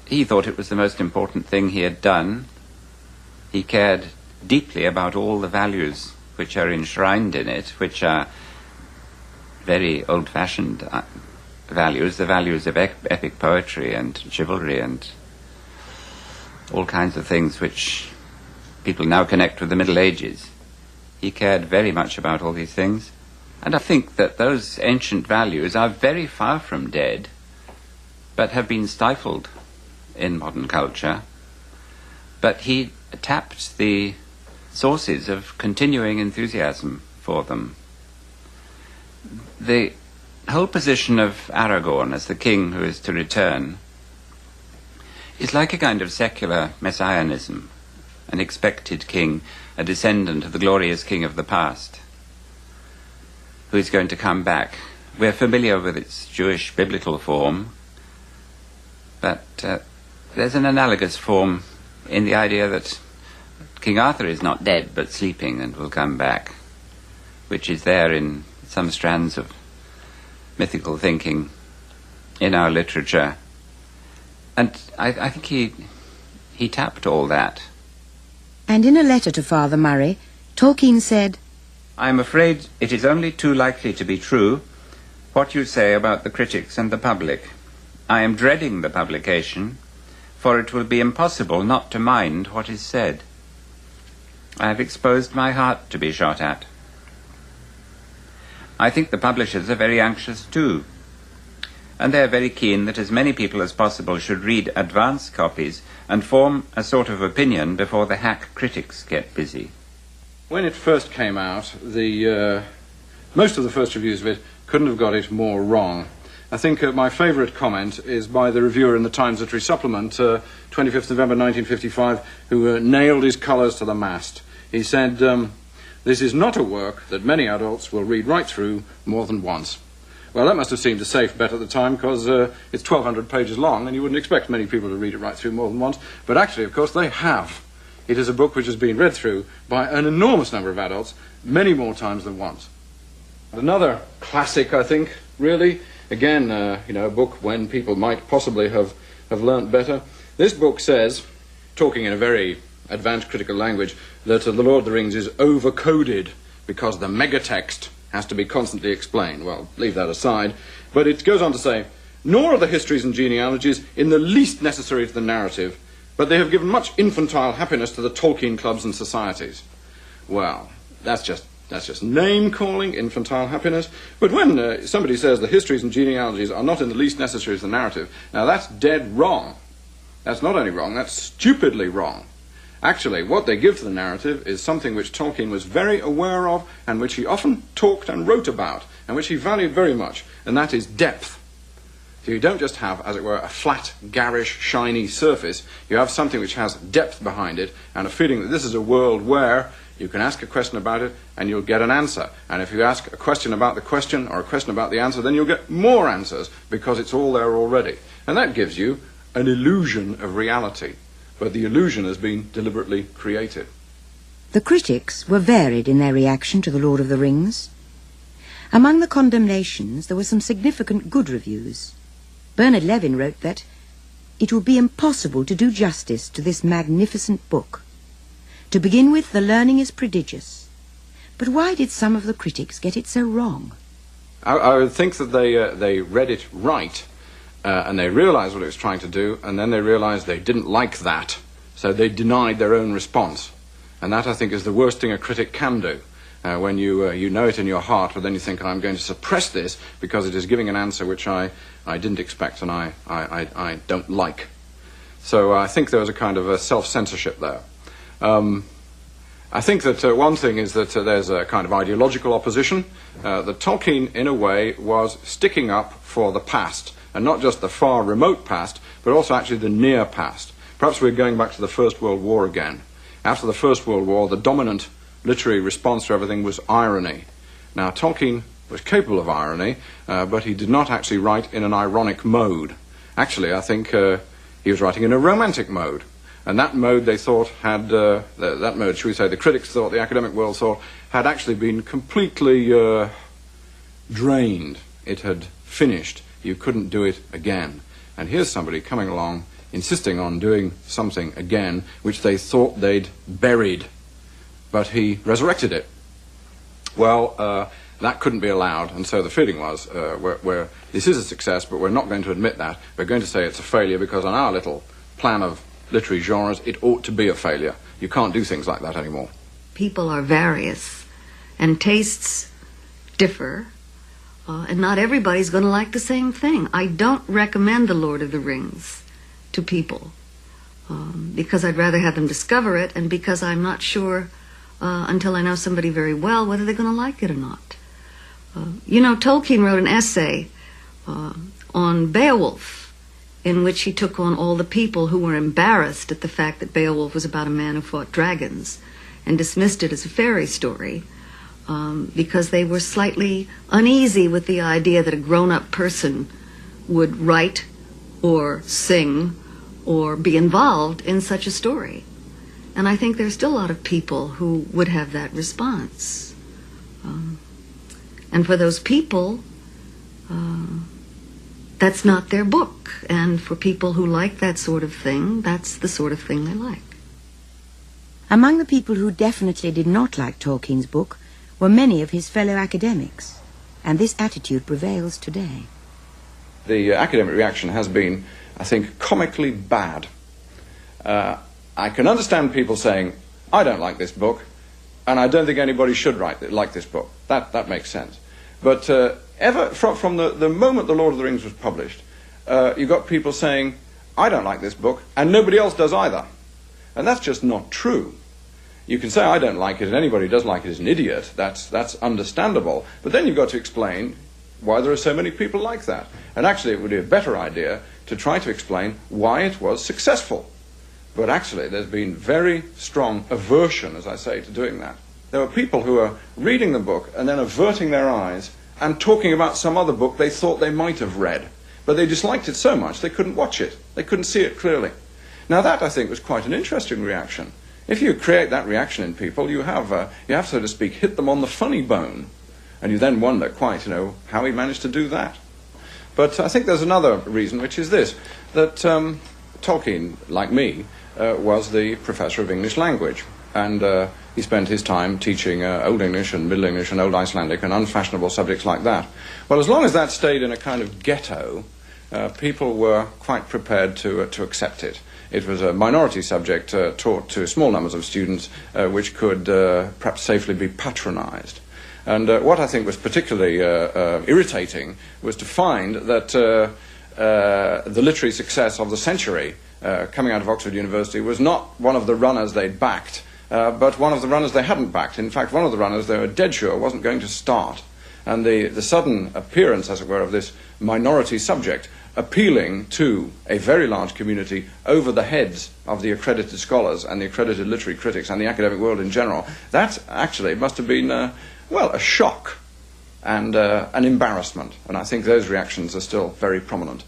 He thought it was the most important thing he had done. He cared deeply about all the values which are enshrined in it, which are very old-fashioned values, the values of epic poetry and chivalry and all kinds of things which people now connect with the Middle Ages. He cared very much about all these things. And I think that those ancient values are very far from dead, but have been stifled in modern culture. But he tapped the sources of continuing enthusiasm for them. The whole position of Aragorn as the king who is to return is like a kind of secular messianism, an expected king, a descendant of the glorious king of the past, who is going to come back. We're familiar with its Jewish biblical form, but there's an analogous form in the idea that King Arthur is not dead but sleeping and will come back, which is there in some strands of mythical thinking in our literature. And I think he tapped all that. And in a letter to Father Murray, Tolkien said, I am afraid it is only too likely to be true what you say about the critics and the public. I am dreading the publication, for it will be impossible not to mind what is said. I have exposed my heart to be shot at. I think the publishers are very anxious too, and they are very keen that as many people as possible should read advance copies and form a sort of opinion before the hack critics get busy. When it first came out, most of the first reviews of it couldn't have got it more wrong. I think my favourite comment is by the reviewer in the Times Literary Supplement, 25th November 1955, who nailed his colours to the mast. He said, this is not a work that many adults will read right through more than once. Well, that must have seemed a safe bet at the time, because it's 1,200 pages long, and you wouldn't expect many people to read it right through more than once. But actually, of course, they have. It is a book which has been read through by an enormous number of adults, many more times than once. Another classic, I think, really, again, a book when people might possibly have learnt better. This book says, talking in a very advanced critical language, that The Lord of the Rings is over-coded because the megatext has to be constantly explained. Well, leave that aside. But it goes on to say, nor are the histories and genealogies in the least necessary to the narrative, but they have given much infantile happiness to the Tolkien clubs and societies. Well, that's just name-calling, infantile happiness. But when somebody says the histories and genealogies are not in the least necessary to the narrative, now that's dead wrong. That's not only wrong, that's stupidly wrong. Actually, what they give to the narrative is something which Tolkien was very aware of, and which he often talked and wrote about, and which he valued very much, and that is depth. So you don't just have, as it were, a flat, garish, shiny surface. You have something which has depth behind it, and a feeling that this is a world where you can ask a question about it, and you'll get an answer. And if you ask a question about the question, or a question about the answer, then you'll get more answers, because it's all there already. And that gives you an illusion of reality. But the illusion has been deliberately created. The critics were varied in their reaction to The Lord of the Rings. Among the condemnations, there were some significant good reviews. Bernard Levin wrote that it would be impossible to do justice to this magnificent book. To begin with, the learning is prodigious. But why did some of the critics get it so wrong? I would think that they read it right, and they realized what it was trying to do, and then they realized they didn't like that, so they denied their own response. And that, I think, is the worst thing a critic can do. When you know it in your heart, but then you think, I'm going to suppress this because it is giving an answer which I didn't expect and I don't like. So I think there was a kind of a self-censorship there. I think that one thing is that there's a kind of ideological opposition. That Tolkien, in a way, was sticking up for the past, and not just the far remote past, but also actually the near past. Perhaps we're going back to the First World War again. After the First World War, the dominant literary response to everything was irony. Now, Tolkien was capable of irony, but he did not actually write in an ironic mode. Actually, I think he was writing in a romantic mode. And that mode they thought had, that mode, should we say, the critics thought, the academic world thought, had actually been completely drained. It had finished. You couldn't do it again. And here's somebody coming along, insisting on doing something again, which they thought they'd buried. But he resurrected it. Well, that couldn't be allowed, and so the feeling was, this is a success, but we're not going to admit that. We're going to say it's a failure because on our little plan of literary genres, it ought to be a failure. You can't do things like that anymore. People are various, and tastes differ, and not everybody's going to like the same thing. I don't recommend The Lord of the Rings to people, because I'd rather have them discover it, and because I'm not sure until I know somebody very well whether they're going to like it or not. Tolkien wrote an essay on Beowulf, in which he took on all the people who were embarrassed at the fact that Beowulf was about a man who fought dragons, and dismissed it as a fairy story, because they were slightly uneasy with the idea that a grown-up person would write or sing or be involved in such a story. And I think there's still a lot of people who would have that response. And for those people, that's not their book. And for people who like that sort of thing, that's the sort of thing they like. Among the people who definitely did not like Tolkien's book were many of his fellow academics, and this attitude prevails today. The academic reaction has been, I think, comically bad. I can understand people saying, I don't like this book, and I don't think anybody should like this book. That makes sense. But from the moment The Lord of the Rings was published, you got people saying, I don't like this book, and nobody else does either. And that's just not true. You can say, I don't like it, and anybody who does like it is an idiot. That's understandable. But then you've got to explain why there are so many people like that. And actually, it would be a better idea to try to explain why it was successful. But actually, there's been very strong aversion, as I say, to doing that. There were people who are reading the book and then averting their eyes and talking about some other book they thought they might have read. But they disliked it so much they couldn't watch it. They couldn't see it clearly. Now that, I think, was quite an interesting reaction. If you create that reaction in people, you have, so to speak, hit them on the funny bone. And you then wonder quite, how he managed to do that. But I think there's another reason, which is this, that Tolkien, like me, was the professor of English language. And he spent his time teaching Old English and Middle English and Old Icelandic and unfashionable subjects like that. Well, as long as that stayed in a kind of ghetto, people were quite prepared to accept it. It was a minority subject taught to small numbers of students, which could perhaps safely be patronized. And what I think was particularly irritating was to find that the literary success of the century coming out of Oxford University was not one of the runners they'd backed, but one of the runners they hadn't backed. In fact, one of the runners they were dead sure wasn't going to start. And the sudden appearance, as it were, of this minority subject appealing to a very large community over the heads of the accredited scholars and the accredited literary critics and the academic world in general, that actually must have been, a shock and an embarrassment. And I think those reactions are still very prominent.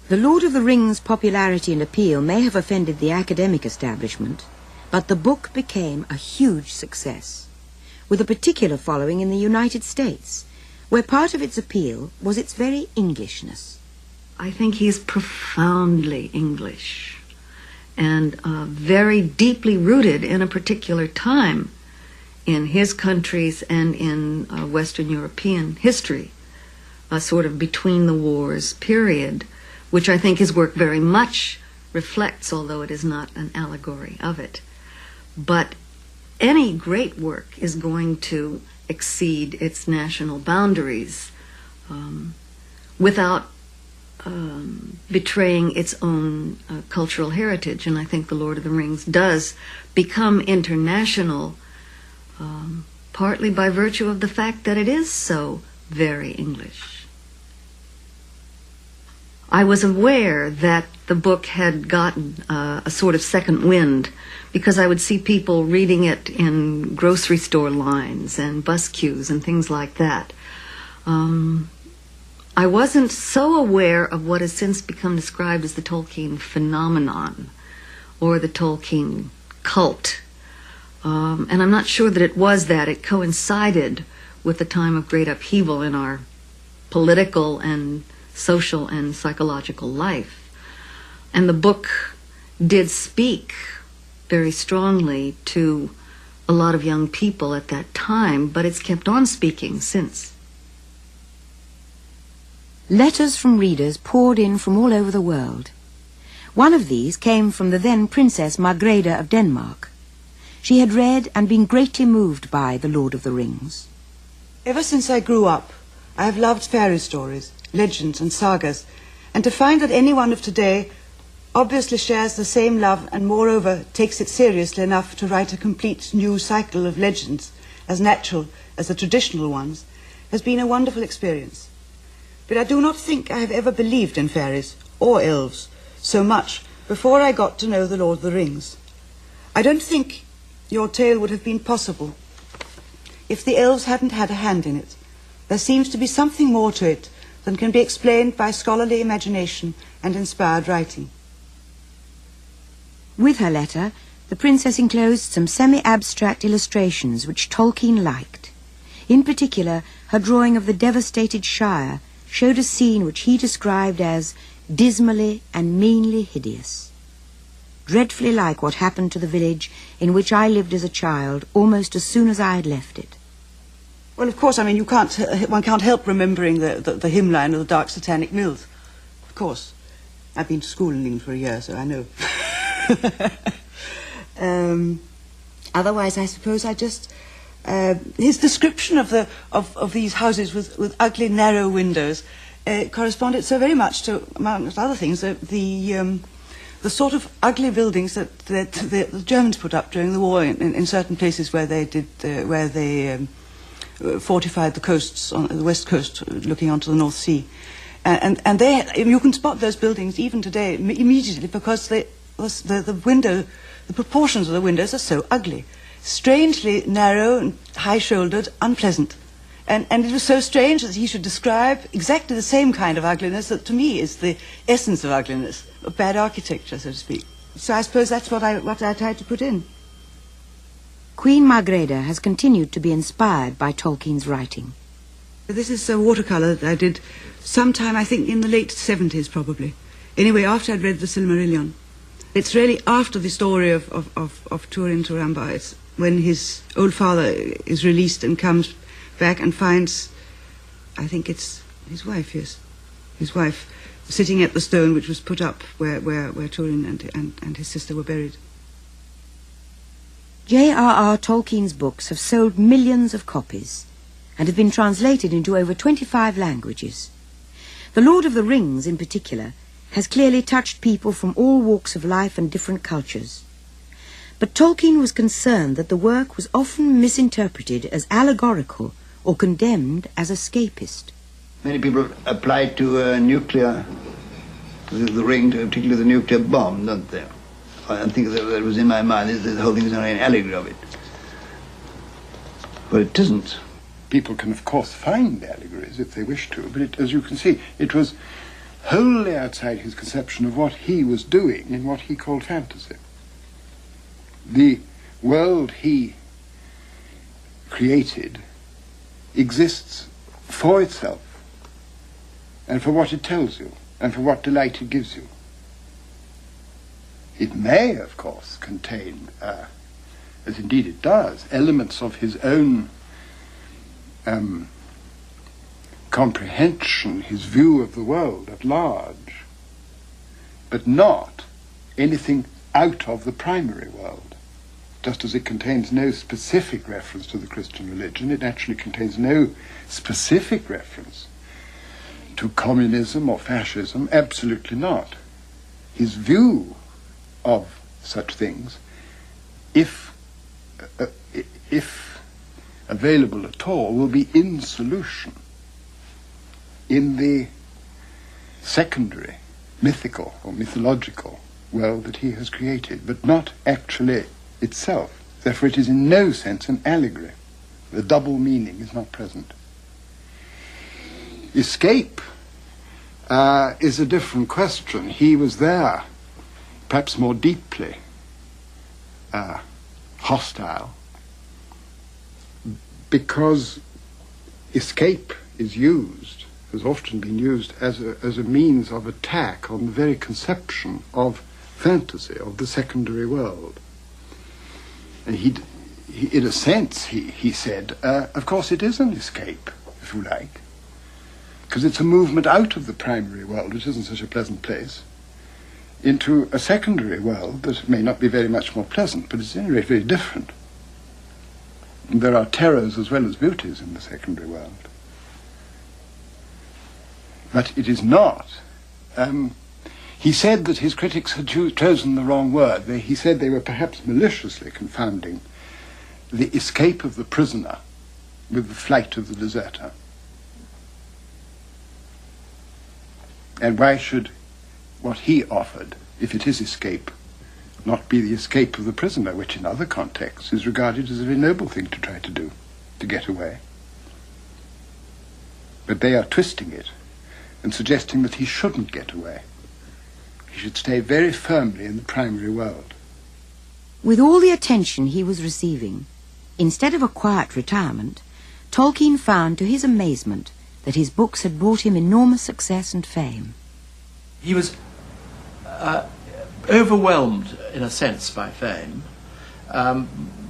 The Lord of the Rings' popularity and appeal may have offended the academic establishment, but the book became a huge success, with a particular following in the United States, where part of its appeal was its very Englishness. I think he's profoundly English and very deeply rooted in a particular time in his country's and in Western European history, a sort of between the wars period which I think his work very much reflects, although it is not an allegory of it. But any great work is going to exceed its national boundaries without betraying its own cultural heritage. And I think The Lord of the Rings does become international partly by virtue of the fact that it is so very English. I was aware that the book had gotten a sort of second wind because I would see people reading it in grocery store lines and bus queues and things like that. I wasn't so aware of what has since become described as the Tolkien phenomenon or the Tolkien cult. And I'm not sure that it was that. It coincided with the time of great upheaval in our political and social and psychological life. And the book did speak very strongly to a lot of young people at that time, but it's kept on speaking since. Letters from readers poured in from all over the world. One of these came from the then Princess Margrethe of Denmark. She had read and been greatly moved by The Lord of the Rings. Ever since I grew up, I have loved fairy stories, legends and sagas, and to find that anyone of today obviously shares the same love and moreover takes it seriously enough to write a complete new cycle of legends as natural as the traditional ones has been a wonderful experience. But I do not think I have ever believed in fairies or elves so much before I got to know The Lord of the Rings. I don't think your tale would have been possible if the elves hadn't had a hand in it. There seems to be something more to it than can be explained by scholarly imagination and inspired writing. With her letter, the princess enclosed some semi-abstract illustrations which Tolkien liked. In particular, her drawing of the devastated Shire showed a scene which he described as dismally and meanly hideous, dreadfully like what happened to the village in which I lived as a child almost as soon as I had left it. Well, of course, I mean, one can't help remembering the hymn line of the Dark Satanic Mills. Of course. I've been to school in England for a year, so I know. Otherwise, I suppose I just... his description of these houses with ugly, narrow windows corresponded so very much to, among other things, the sort of ugly buildings that the Germans put up during the war in certain places where they fortified the coasts on the west coast, looking onto the North Sea, and you can spot those buildings even today immediately because the proportions of the windows are so ugly, strangely narrow and high-shouldered, unpleasant. And it was so strange that he should describe exactly the same kind of ugliness that to me is the essence of ugliness, of bad architecture, so to speak. So I suppose that's what I tried to put in. Queen Margrethe has continued to be inspired by Tolkien's writing. This is a watercolour that I did sometime, I think, in the late 70s, probably. Anyway, after I'd read the Silmarillion. It's really after the story of Turin Turambar. It's when his old father is released and comes back and finds, I think it's his wife, yes, his wife, sitting at the stone which was put up where Turin and his sister were buried. J.R.R. Tolkien's books have sold millions of copies and have been translated into over 25 languages. The Lord of the Rings, in particular, has clearly touched people from all walks of life and different cultures. But Tolkien was concerned that the work was often misinterpreted as allegorical or condemned as escapist. Many people apply to the ring, particularly the nuclear bomb, don't they? I think that was in my mind, the whole thing is only an allegory of it. But it isn't. People can, of course, find allegories if they wish to, but as you can see, it was wholly outside his conception of what he was doing in what he called fantasy. The world he created exists for itself and for what it tells you and for what delight it gives you. It may, of course, contain, as indeed it does, elements of his own comprehension, his view of the world at large, but not anything out of the primary world. Just as it contains no specific reference to the Christian religion, it actually contains no specific reference to communism or fascism. Absolutely not. His view of such things, if available at all, will be in solution in the secondary, mythical or mythological world that he has created, but not actually itself. Therefore it is in no sense an allegory. The double meaning is not present. Escape is a different question. He was there, perhaps more deeply hostile, because escape is used, has often been used as a means of attack on the very conception of fantasy, of the secondary world. And he in a sense, he said, of course it is an escape, if you like, because it's a movement out of the primary world, which isn't such a pleasant place, into a secondary world that may not be very much more pleasant, but it's anyway very different. And there are terrors as well as beauties in the secondary world. But it is not. He said that his critics had chosen the wrong word. He said they were perhaps maliciously confounding the escape of the prisoner with the flight of the deserter. And why should what he offered, if it is escape, not be the escape of the prisoner, which in other contexts is regarded as a very noble thing to try to do, to get away? But they are twisting it and suggesting that he shouldn't get away. He should stay very firmly in the primary world. With all the attention he was receiving, instead of a quiet retirement, Tolkien found to his amazement that his books had brought him enormous success and fame. He was overwhelmed, in a sense, by fame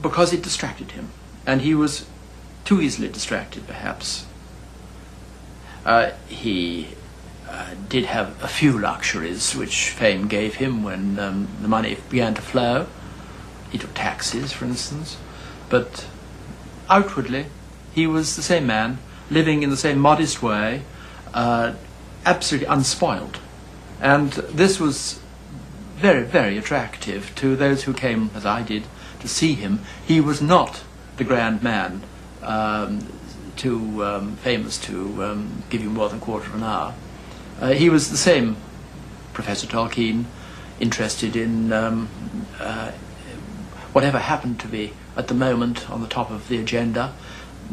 because it distracted him. And he was too easily distracted, perhaps. He did have a few luxuries which fame gave him when the money began to flow. He took taxis, for instance. But outwardly, he was the same man, living in the same modest way, absolutely unspoiled. And this was very, very attractive to those who came, as I did, to see him. He was not the grand man famous to give you more than a quarter of an hour. He was the same Professor Tolkien, interested in whatever happened to be at the moment on the top of the agenda,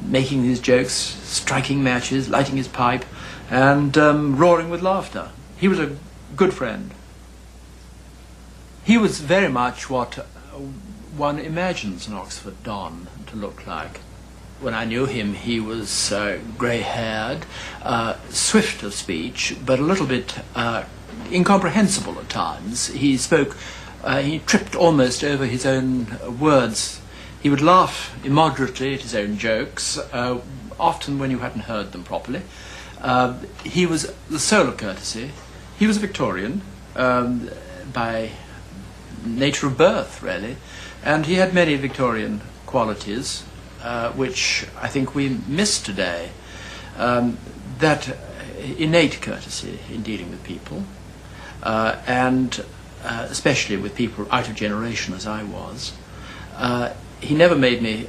making these jokes, striking matches, lighting his pipe, and roaring with laughter. He was a good friend. He was very much what one imagines an Oxford Don to look like. When I knew him, he was grey-haired, swift of speech, but a little bit incomprehensible at times. He spoke, he tripped almost over his own words. He would laugh immoderately at his own jokes, often when you hadn't heard them properly. He was the soul of courtesy. He was a Victorian by nature of birth, really, and he had many Victorian qualities which I think we miss today. That innate courtesy in dealing with people, and especially with people out of generation as I was. He never made me,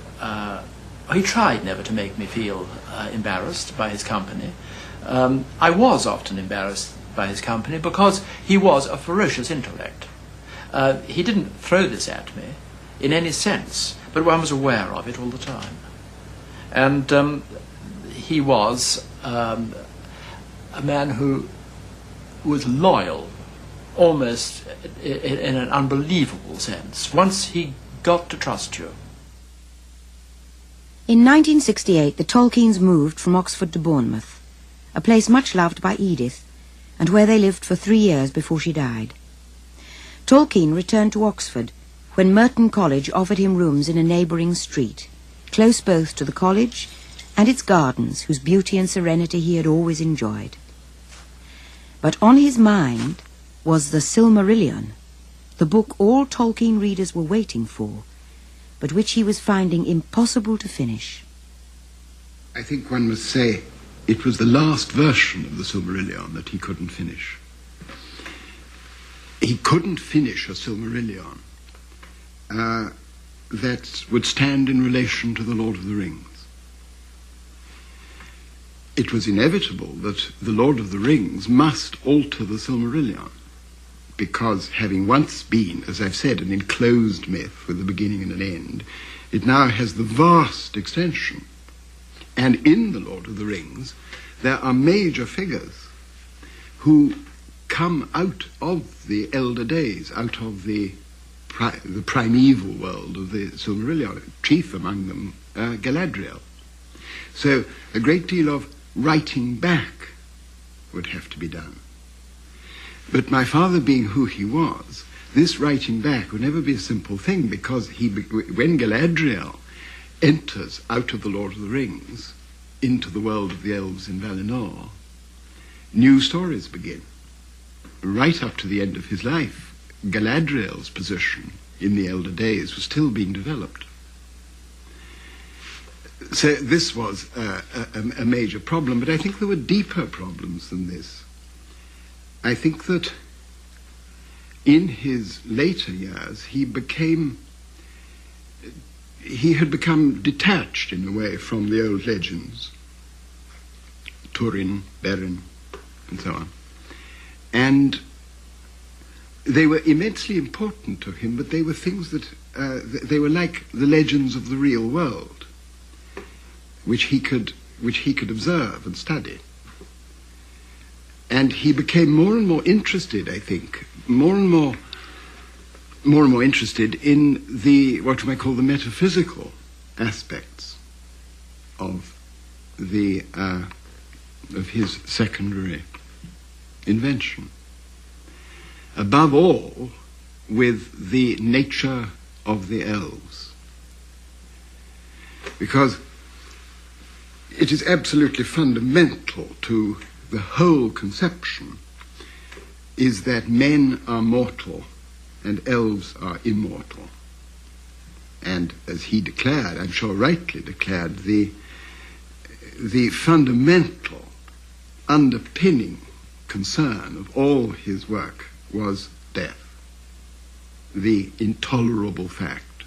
he tried never to make me feel embarrassed by his company. I was often embarrassed by his company because he was a ferocious intellect. He didn't throw this at me in any sense, but one was aware of it all the time. And he was a man who was loyal, almost in an unbelievable sense, once he got to trust you. In 1968, the Tolkiens moved from Oxford to Bournemouth, a place much loved by Edith, and where they lived for 3 years before she died. Tolkien returned to Oxford when Merton College offered him rooms in a neighbouring street, close both to the college and its gardens, whose beauty and serenity he had always enjoyed. But on his mind was the Silmarillion, the book all Tolkien readers were waiting for, but which he was finding impossible to finish. I think one must say it was the last version of the Silmarillion that he couldn't finish. He couldn't finish a Silmarillion that would stand in relation to the Lord of the Rings. It was inevitable that the Lord of the Rings must alter the Silmarillion, because having once been, as I've said, an enclosed myth with a beginning and an end, it now has the vast extension. And in the Lord of the Rings, there are major figures who come out of the elder days, out of the primeval world of the Silmarillion, chief among them Galadriel. So a great deal of writing back would have to be done. But my father being who he was, this writing back would never be a simple thing, because when Galadriel enters out of the Lord of the Rings into the world of the elves in Valinor, new stories begin. Right up to the end of his life, Galadriel's position in the elder days was still being developed. So this was a major problem, but I think there were deeper problems than this. I think that in his later years he had become detached in a way from the old legends, Turin, Beren, and so on. And they were immensely important to him, but they were things that, they were like the legends of the real world, which he could observe and study. And he became more and more interested, I think, more and more interested in the, what you might call the metaphysical aspects of his secondary invention. Above all, with the nature of the elves. Because it is absolutely fundamental to the whole conception is that men are mortal and elves are immortal. And as he declared, I'm sure rightly declared, the fundamental underpinning concern of all his work was death, the intolerable fact.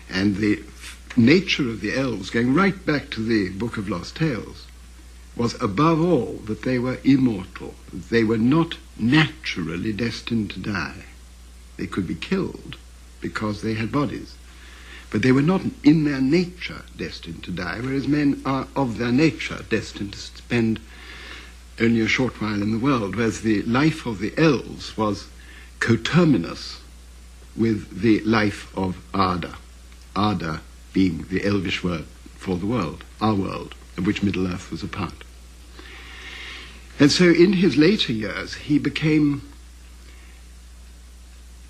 And the nature of the elves, going right back to the Book of Lost Tales, was above all that they were immortal. They were not naturally destined to die. They could be killed because they had bodies, but they were not in their nature destined to die, whereas men are of their nature destined to spend only a short while in the world, whereas the life of the elves was coterminous with the life of Arda. Arda being the elvish word for the world, our world, of which Middle-earth was a part. And so in his later years, he became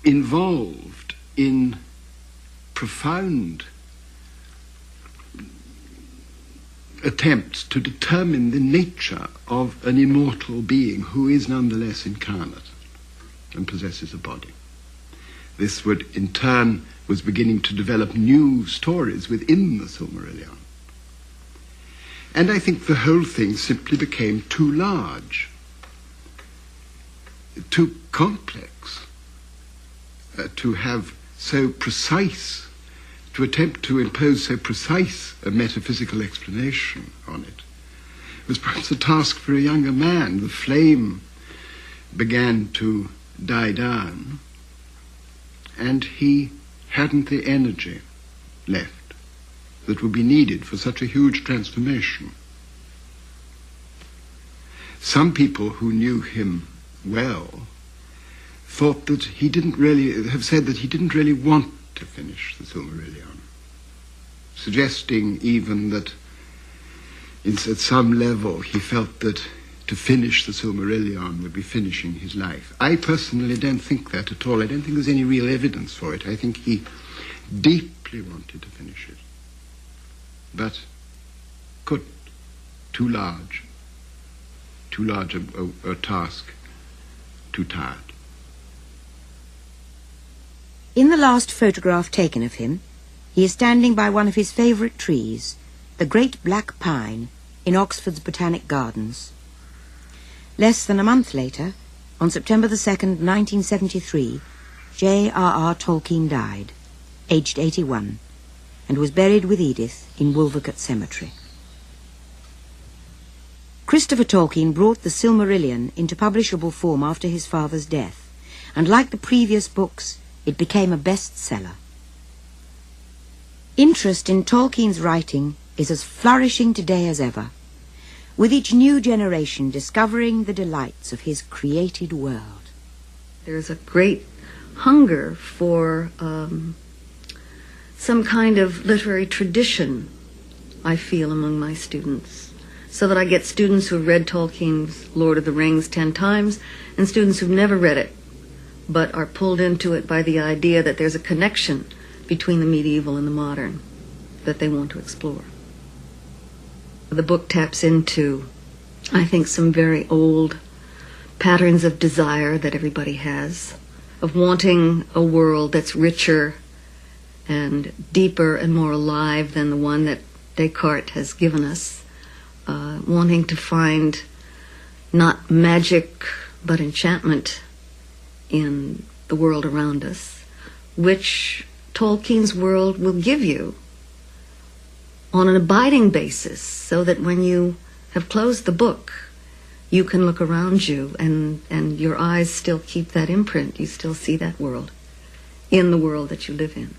involved in profound attempts to determine the nature of an immortal being who is nonetheless incarnate and possesses a body. This would, in turn, was beginning to develop new stories within the Silmarillion. And I think the whole thing simply became too large, too complex, to have so precise, to attempt to impose so precise a metaphysical explanation on it. It was perhaps a task for a younger man. The flame began to die down, and he hadn't the energy left that would be needed for such a huge transformation. Some people who knew him well thought that he didn't really, have said that he didn't really want to finish the Silmarillion, suggesting even that at some level he felt that to finish the Silmarillion would be finishing his life. I personally don't think that at all. I don't think there's any real evidence for it. I think he deeply wanted to finish it, but couldn't. Too large a task too tired. In the last photograph taken of him, he is standing by one of his favourite trees, the great black pine, in Oxford's Botanic Gardens. Less than a month later, on September the 2nd, 1973, J.R.R. Tolkien died, aged 81, and was buried with Edith in Wolvercote Cemetery. Christopher Tolkien brought the Silmarillion into publishable form after his father's death, and like the previous books, it became a bestseller. Interest in Tolkien's writing is as flourishing today as ever, with each new generation discovering the delights of his created world. There's a great hunger for some kind of literary tradition, I feel, among my students, so that I get students who've read Tolkien's Lord of the Rings 10 times and students who've never read it but are pulled into it by the idea that there's a connection between the medieval and the modern that they want to explore. The book taps into, I think, some very old patterns of desire that everybody has, of wanting a world that's richer and deeper and more alive than the one that Descartes has given us, wanting to find not magic but enchantment in the world around us, which Tolkien's world will give you on an abiding basis, so that when you have closed the book, you can look around you and your eyes still keep that imprint. You still see that world in the world that you live in.